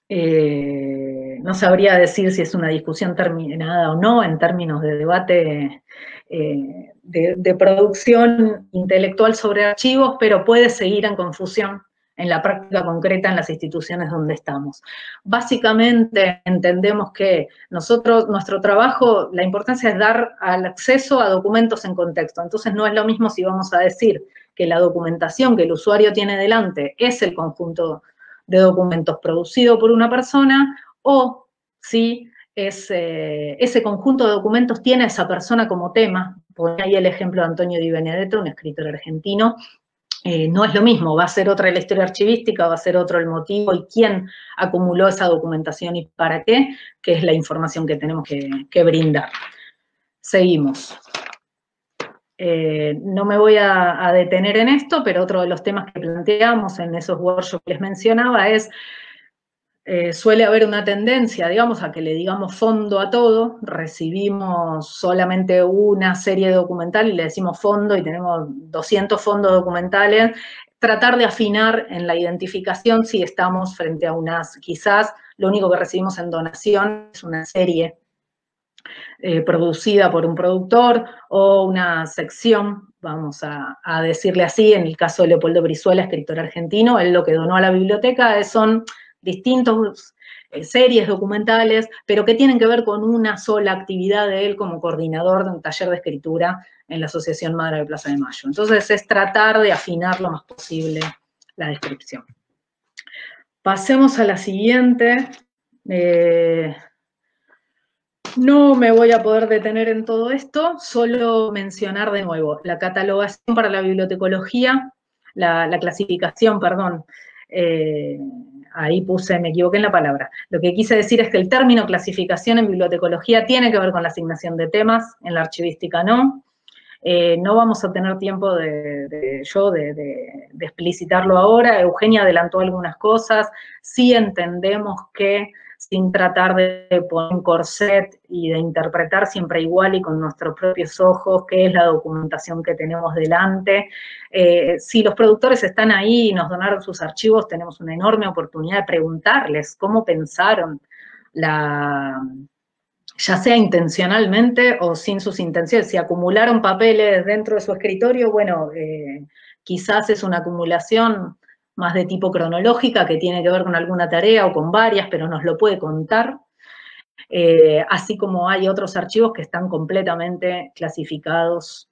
No sabría decir si es una discusión terminada o no en términos de debate de producción intelectual sobre archivos, pero puede seguir en confusión en la práctica concreta en las instituciones donde estamos. Básicamente entendemos que nuestro trabajo, la importancia es dar al acceso a documentos en contexto. Entonces no es lo mismo si vamos a decir que la documentación que el usuario tiene delante es el conjunto de documentos producido por una persona, o si ese conjunto de documentos tiene a esa persona como tema. Pone ahí el ejemplo de Antonio Di Benedetto, un escritor argentino. No es lo mismo, va a ser otra la historia archivística, va a ser otro el motivo y quién acumuló esa documentación y para qué, que es la información que tenemos que brindar. Seguimos. No me voy a detener en esto, pero otro de los temas que planteamos en esos workshops que les mencionaba es, suele haber una tendencia, digamos, a que le digamos fondo a todo, recibimos solamente una serie documental y le decimos fondo y tenemos 200 fondos documentales, tratar de afinar en la identificación si estamos frente a unas, quizás lo único que recibimos en donación es una serie producida por un productor o una sección, vamos a decirle así, en el caso de Leopoldo Brizuela, escritor argentino, él lo que donó a la biblioteca son distintos series documentales, pero que tienen que ver con una sola actividad de él como coordinador de un taller de escritura en la Asociación Madre de Plaza de Mayo. Entonces es tratar de afinar lo más posible la descripción. Pasemos a la siguiente. No me voy a poder detener en todo esto, solo mencionar de nuevo la catalogación para la bibliotecología, la clasificación, perdón, ahí me equivoqué en la palabra. Lo que quise decir es que el término clasificación en bibliotecología tiene que ver con la asignación de temas, en la archivística no. No vamos a tener tiempo de explicitarlo ahora. Eugenia adelantó algunas cosas. Sí entendemos que sin tratar de poner un corset y de interpretar siempre igual y con nuestros propios ojos qué es la documentación que tenemos delante. Si los productores están ahí y nos donaron sus archivos, tenemos una enorme oportunidad de preguntarles cómo pensaron ya sea intencionalmente o sin sus intenciones. Si acumularon papeles dentro de su escritorio, bueno, quizás es una acumulación más de tipo cronológica que tiene que ver con alguna tarea o con varias, pero nos lo puede contar. Así como hay otros archivos que están completamente clasificados,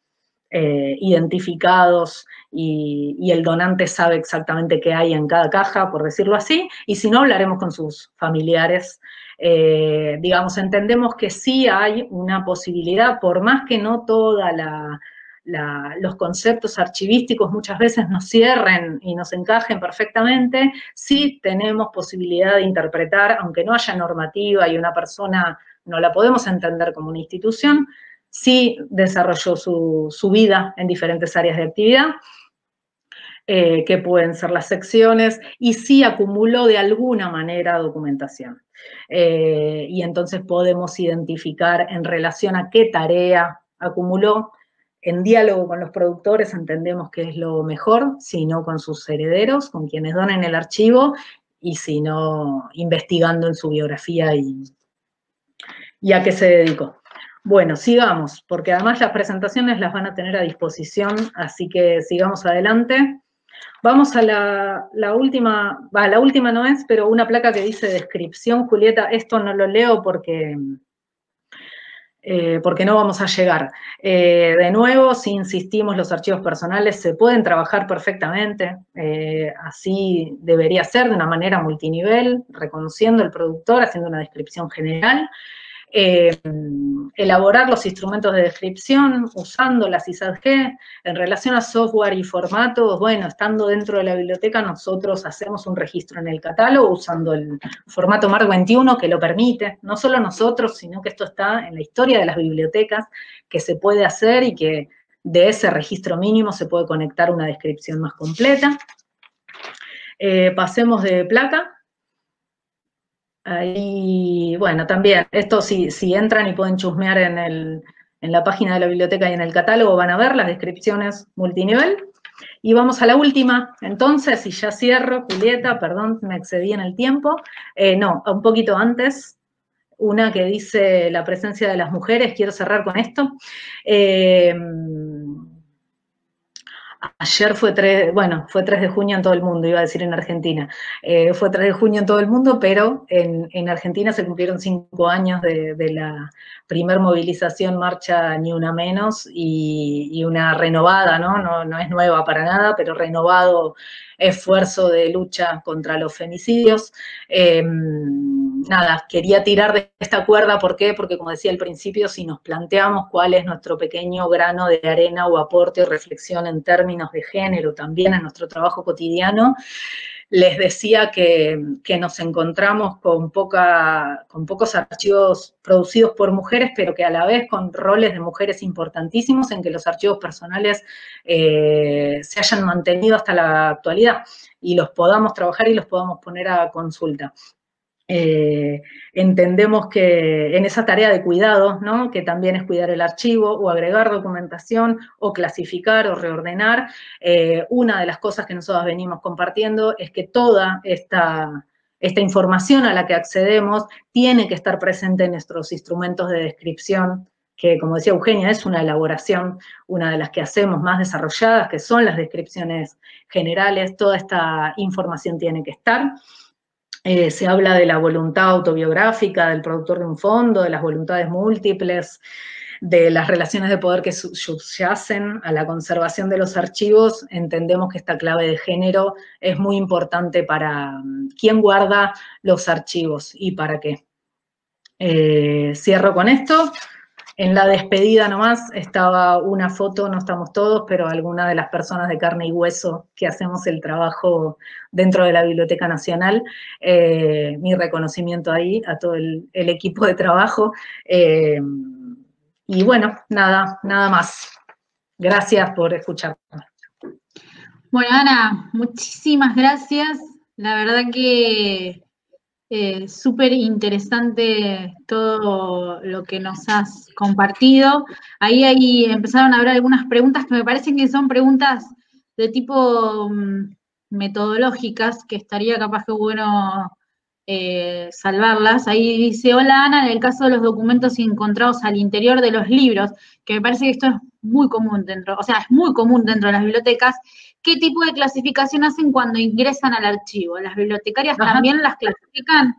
identificados, y el donante sabe exactamente qué hay en cada caja, por decirlo así, y si no, hablaremos con sus familiares. Digamos, entendemos que sí hay una posibilidad, por más que no toda los conceptos archivísticos muchas veces nos cierren y nos encajen perfectamente, sí tenemos posibilidad de interpretar, aunque no haya normativa y una persona no la podemos entender como una institución, sí desarrolló su vida en diferentes áreas de actividad, que pueden ser las secciones, y sí acumuló de alguna manera documentación. Y entonces podemos identificar en relación a qué tarea acumuló. En diálogo con los productores entendemos que es lo mejor, si no con sus herederos, con quienes donen el archivo, y si no, investigando en su biografía y a qué se dedicó. Bueno, sigamos, porque además las presentaciones las van a tener a disposición, así que sigamos adelante. Vamos a la última, la última no es, pero una placa que dice descripción, Julieta, esto no lo leo porque no vamos a llegar. De nuevo, si insistimos, los archivos personales se pueden trabajar perfectamente, así debería ser, de una manera multinivel, reconociendo el productor, haciendo una descripción general, elaborar los instrumentos de descripción usando las ISADG. En relación a software y formatos, bueno, estando dentro de la biblioteca nosotros hacemos un registro en el catálogo usando el formato MARC 21 que lo permite, no solo nosotros, sino que esto está en la historia de las bibliotecas, que se puede hacer y que de ese registro mínimo se puede conectar una descripción más completa. Pasemos de placa. Ahí, bueno, también, esto si entran y pueden chusmear en la página de la biblioteca y en el catálogo, van a ver las descripciones multinivel. Y vamos a la última, entonces, y ya cierro, Julieta, perdón, me excedí en el tiempo. No, un poquito antes, una que dice la presencia de las mujeres, quiero cerrar con esto. Ayer fue 3 de junio en todo el mundo, iba a decir en Argentina. Fue 3 de junio en todo el mundo, pero en Argentina se cumplieron 5 años de la primer movilización, marcha Ni Una Menos, y una renovada, no es nueva para nada, pero renovado esfuerzo de lucha contra los femicidios. Nada, quería tirar de esta cuerda, ¿por qué? Porque como decía al principio, si nos planteamos cuál es nuestro pequeño grano de arena o aporte o reflexión en términos de género, también en nuestro trabajo cotidiano, les decía que nos encontramos con pocos archivos producidos por mujeres, pero que a la vez con roles de mujeres importantísimos en que los archivos personales se hayan mantenido hasta la actualidad y los podamos trabajar y los podamos poner a consulta. Entendemos que en esa tarea de cuidado, ¿no? Que también es cuidar el archivo o agregar documentación o clasificar o reordenar, una de las cosas que nosotros venimos compartiendo es que toda esta información a la que accedemos tiene que estar presente en nuestros instrumentos de descripción, que como decía Eugenia, es una elaboración, una de las que hacemos más desarrolladas, que son las descripciones generales. Toda esta información tiene que estar. Se habla de la voluntad autobiográfica del productor de un fondo, de las voluntades múltiples, de las relaciones de poder que subyacen a la conservación de los archivos. Entendemos que esta clave de género es muy importante para quién guarda los archivos y para qué. Cierro con esto. En la despedida nomás estaba una foto, no estamos todos, pero alguna de las personas de carne y hueso que hacemos el trabajo dentro de la Biblioteca Nacional. Mi reconocimiento ahí a todo el equipo de trabajo. Y bueno, nada más. Gracias por escucharme.
Bueno, Ana, muchísimas gracias. La verdad que súper interesante todo lo que nos has compartido. Ahí empezaron a haber algunas preguntas que me parecen que son preguntas de tipo metodológicas, que estaría capaz que bueno salvarlas. Ahí dice, hola Ana, en el caso de los documentos encontrados al interior de los libros, que me parece que esto es muy común dentro, o sea, es muy común dentro de las bibliotecas. ¿Qué tipo de clasificación hacen cuando ingresan al archivo? ¿Las bibliotecarias también las clasifican?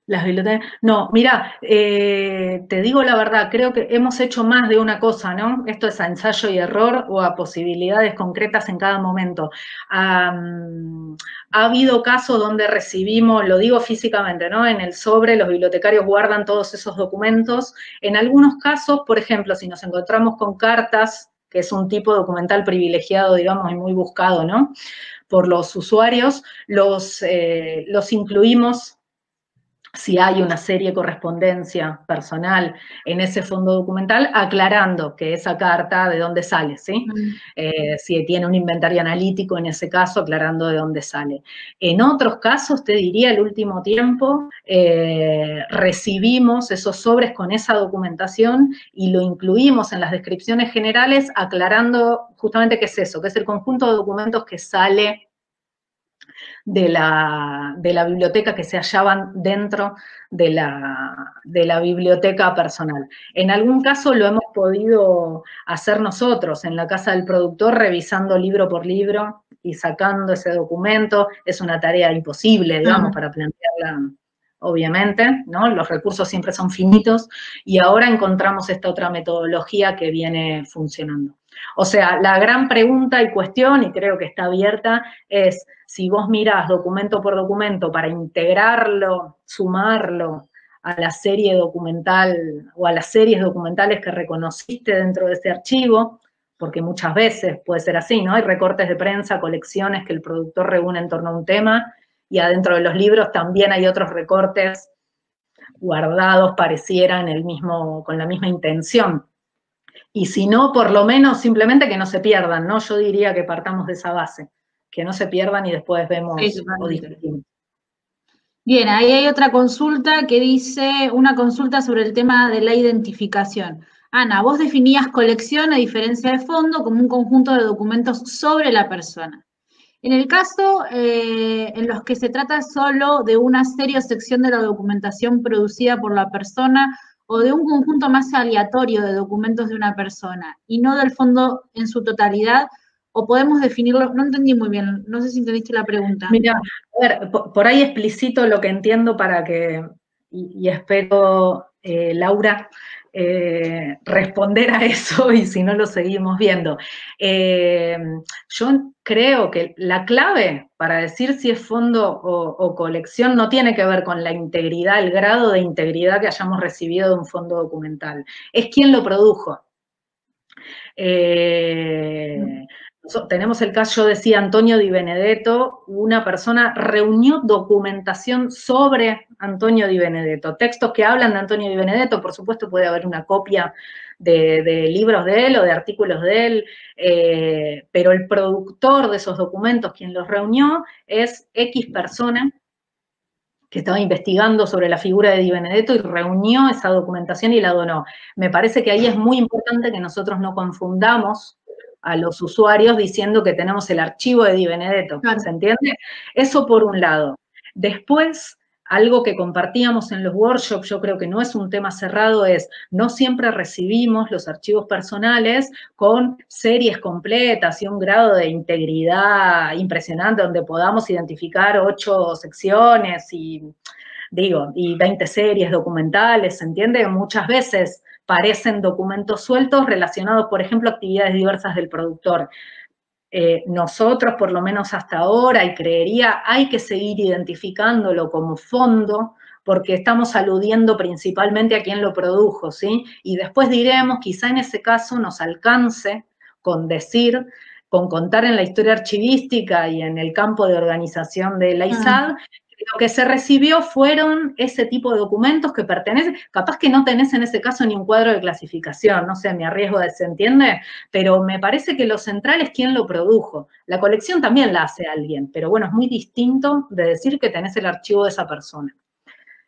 Las bibliotecas. No, mira, te digo la verdad, creo que hemos hecho más de una cosa, ¿no? Esto es a ensayo y error o a posibilidades concretas en cada momento. Ha habido casos donde recibimos, lo digo físicamente, ¿no? En el sobre los bibliotecarios guardan todos esos documentos. En algunos casos, por ejemplo, si nos encontramos con cartas, que es un tipo de documental privilegiado, digamos, y muy buscado, ¿no? Por los usuarios, los incluimos si hay una serie de correspondencia personal en ese fondo documental, aclarando que esa carta de dónde sale, ¿sí? Si tiene un inventario analítico, en ese caso, aclarando de dónde sale. En otros casos, te diría, el último tiempo, recibimos esos sobres con esa documentación y lo incluimos en las descripciones generales, aclarando justamente qué es eso, que es el conjunto de documentos que sale de la biblioteca, que se hallaban dentro de la biblioteca personal. En algún caso lo hemos podido hacer nosotros en la casa del productor, revisando libro por libro y sacando ese documento. Es una tarea imposible, digamos, para plantearla, obviamente, ¿no? Los recursos siempre son finitos, y ahora encontramos esta otra metodología que viene funcionando. O sea, la gran pregunta y cuestión, y creo que está abierta, es si vos mirás documento por documento para integrarlo, sumarlo a la serie documental o a las series documentales que reconociste dentro de ese archivo, porque muchas veces puede ser así, ¿no? Hay recortes de prensa, colecciones que el productor reúne en torno a un tema, y adentro de los libros también hay otros recortes guardados, pareciera, con la misma intención. Y si no, por lo menos simplemente que no se pierdan, ¿no? Yo diría que partamos de esa base, que no se pierdan y después vemos o discutimos.
Bien, ahí hay otra consulta que dice, una consulta sobre el tema de la identificación. Ana, vos definías colección, a diferencia de fondo, como un conjunto de documentos sobre la persona. En el caso en los que se trata solo de una serie o sección de la documentación producida por la persona, o de un conjunto más aleatorio de documentos de una persona, y no del fondo en su totalidad, o podemos definirlo, no entendí muy bien, no sé si entendiste la pregunta.
Mira, a ver, por ahí explicito lo que entiendo para que, y espero, Laura, responder a eso, y si no lo seguimos viendo. Yo creo que la clave para decir si es fondo o colección no tiene que ver con la integridad, el grado de integridad que hayamos recibido de un fondo documental, es quién lo produjo. tenemos el caso, yo decía, Antonio Di Benedetto, una persona reunió documentación sobre Antonio Di Benedetto, textos que hablan de Antonio Di Benedetto, por supuesto puede haber una copia de libros de él o de artículos de él, pero el productor de esos documentos, quien los reunió, es X persona que estaba investigando sobre la figura de Di Benedetto y reunió esa documentación y la donó. Me parece que ahí es muy importante que nosotros no confundamos a los usuarios diciendo que tenemos el archivo de Di Benedetto,
Claro.
¿se entiende? Eso por un lado. Después, algo que compartíamos en los workshops, yo creo que no es un tema cerrado, es no siempre recibimos los archivos personales con series completas y un grado de integridad impresionante donde podamos identificar 8 secciones y 20 series documentales, ¿se entiende? Muchas veces parecen documentos sueltos relacionados, por ejemplo, a actividades diversas del productor. Nosotros, por lo menos hasta ahora, y creería, hay que seguir identificándolo como fondo, porque estamos aludiendo principalmente a quien lo produjo, ¿sí? Y después diremos, quizá en ese caso nos alcance con decir, con contar en la historia archivística y en el campo de organización de la ISAD, lo que se recibió fueron ese tipo de documentos que pertenecen, capaz que no tenés en ese caso ni un cuadro de clasificación, no sé, me arriesgo a, ¿se entiende? Pero me parece que lo central es quién lo produjo. La colección también la hace alguien, pero bueno, es muy distinto de decir que tenés el archivo de esa persona.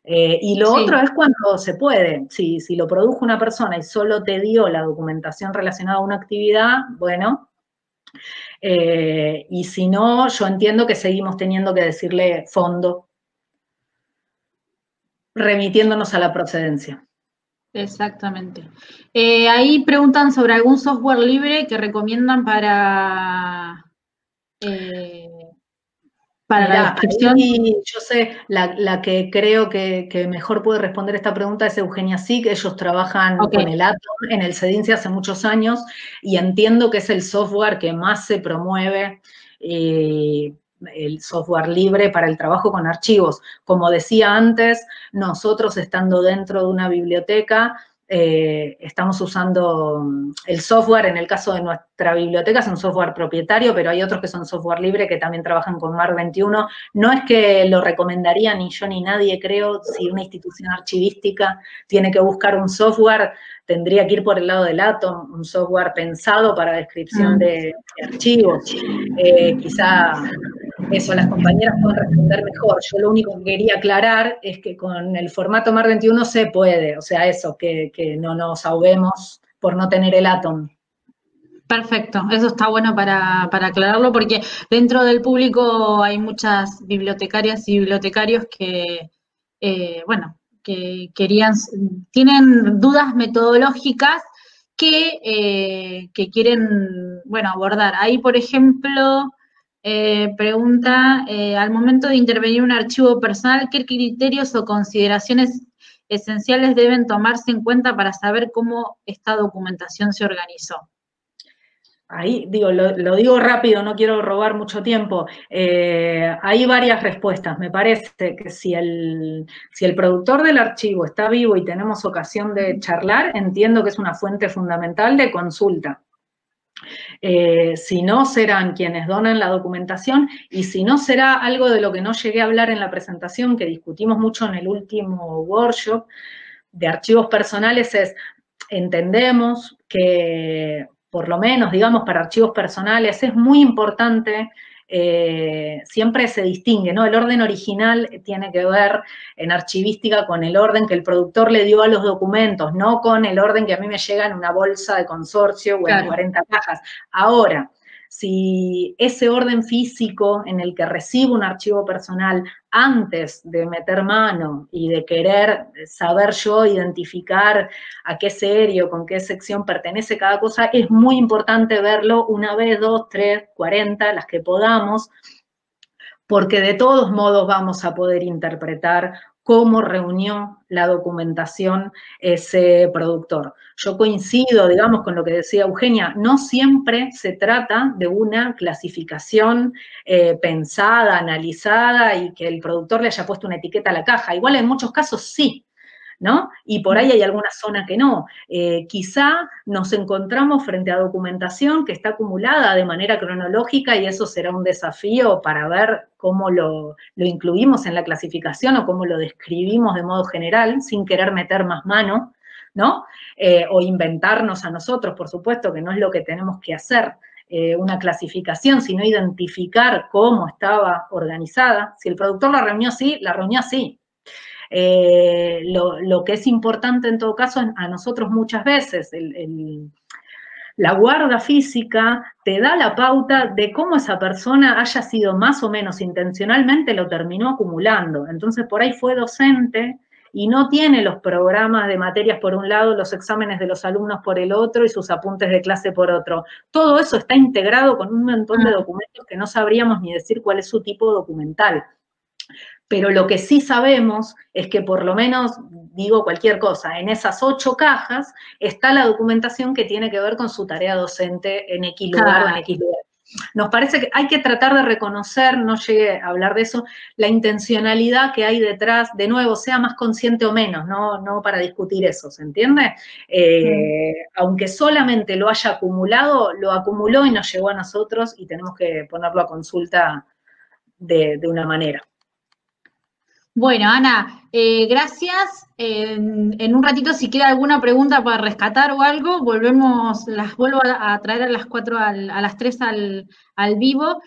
Y lo otro es cuando se puede, si lo produjo una persona y solo te dio la documentación relacionada a una actividad, bueno, y si no, yo entiendo que seguimos teniendo que decirle fondo, remitiéndonos a la procedencia.
Exactamente. Ahí preguntan sobre algún software libre que recomiendan para la descripción.
Ahí yo sé, la que creo que mejor puede responder esta pregunta es Eugenia Sick. Ellos trabajan con el Atom en el CEDINCE hace muchos años y entiendo que es el software que más se promueve, el software libre para el trabajo con archivos. Como decía antes, nosotros estando dentro de una biblioteca, estamos usando el software, en el caso de nuestra biblioteca es un software propietario, pero hay otros que son software libre que también trabajan con MARC 21. No es que lo recomendaría ni yo ni nadie, creo, si una institución archivística tiene que buscar un software, tendría que ir por el lado del Atom, un software pensado para descripción de archivos. Quizá eso las compañeras pueden responder mejor. Yo lo único que quería aclarar es que con el formato MARC 21 se puede, o sea, eso, que no nos ahoguemos por no tener el Atom.
Perfecto, eso está bueno para aclararlo, porque dentro del público hay muchas bibliotecarias y bibliotecarios que, que tienen dudas metodológicas que quieren, abordar. Ahí, por ejemplo, pregunta, al momento de intervenir un archivo personal, ¿qué criterios o consideraciones esenciales deben tomarse en cuenta para saber cómo esta documentación se organizó?
Ahí, lo digo rápido, no quiero robar mucho tiempo. Hay varias respuestas. Me parece que si el productor del archivo está vivo y tenemos ocasión de charlar, entiendo que es una fuente fundamental de consulta. Si no, serán quienes donan la documentación, y si no, será algo de lo que no llegué a hablar en la presentación, que discutimos mucho en el último workshop de archivos personales, entendemos que, por lo menos, digamos, para archivos personales es muy importante, siempre se distingue, ¿no? El orden original tiene que ver en archivística con el orden que el productor le dio a los documentos, no con el orden que a mí me llega en una bolsa de consorcio o en 40 cajas. Ahora, si ese orden físico en el que recibo un archivo personal, antes de meter mano y de querer saber yo identificar a qué serie o con qué sección pertenece cada cosa, es muy importante verlo una vez, 2, 3, 40, las que podamos, porque de todos modos vamos a poder interpretar cómo reunió la documentación ese productor. Yo coincido, digamos, con lo que decía Eugenia, no siempre se trata de una clasificación pensada, analizada y que el productor le haya puesto una etiqueta a la caja. Igual en muchos casos sí. ¿no? Y por ahí hay alguna zona que no. Quizá nos encontramos frente a documentación que está acumulada de manera cronológica y eso será un desafío para ver cómo lo incluimos en la clasificación o cómo lo describimos de modo general, sin querer meter más mano, ¿no? O inventarnos a nosotros, por supuesto, que no es lo que tenemos que hacer, una clasificación, sino identificar cómo estaba organizada. Si el productor la reunió así, la reunió así. Lo que es importante en todo caso a nosotros muchas veces, la guarda física te da la pauta de cómo esa persona haya sido más o menos intencionalmente, lo terminó acumulando. Entonces por ahí fue docente y no tiene los programas de materias por un lado, los exámenes de los alumnos por el otro y sus apuntes de clase por otro. Todo eso está integrado con un montón de documentos que no sabríamos ni decir cuál es su tipo documental. Pero lo que sí sabemos es que por lo menos, digo cualquier cosa, en esas 8 cajas está la documentación que tiene que ver con su tarea docente en X lugar o en X lugar. Nos parece que hay que tratar de reconocer, no llegué a hablar de eso, la intencionalidad que hay detrás, de nuevo, sea más consciente o menos, no para discutir eso, ¿se entiende? Aunque solamente lo haya acumulado, lo acumuló y nos llegó a nosotros y tenemos que ponerlo a consulta de una manera.
Bueno, Ana, gracias. En un ratito, si queda alguna pregunta para rescatar o algo, las vuelvo a traer a las 4, a las 3 al vivo.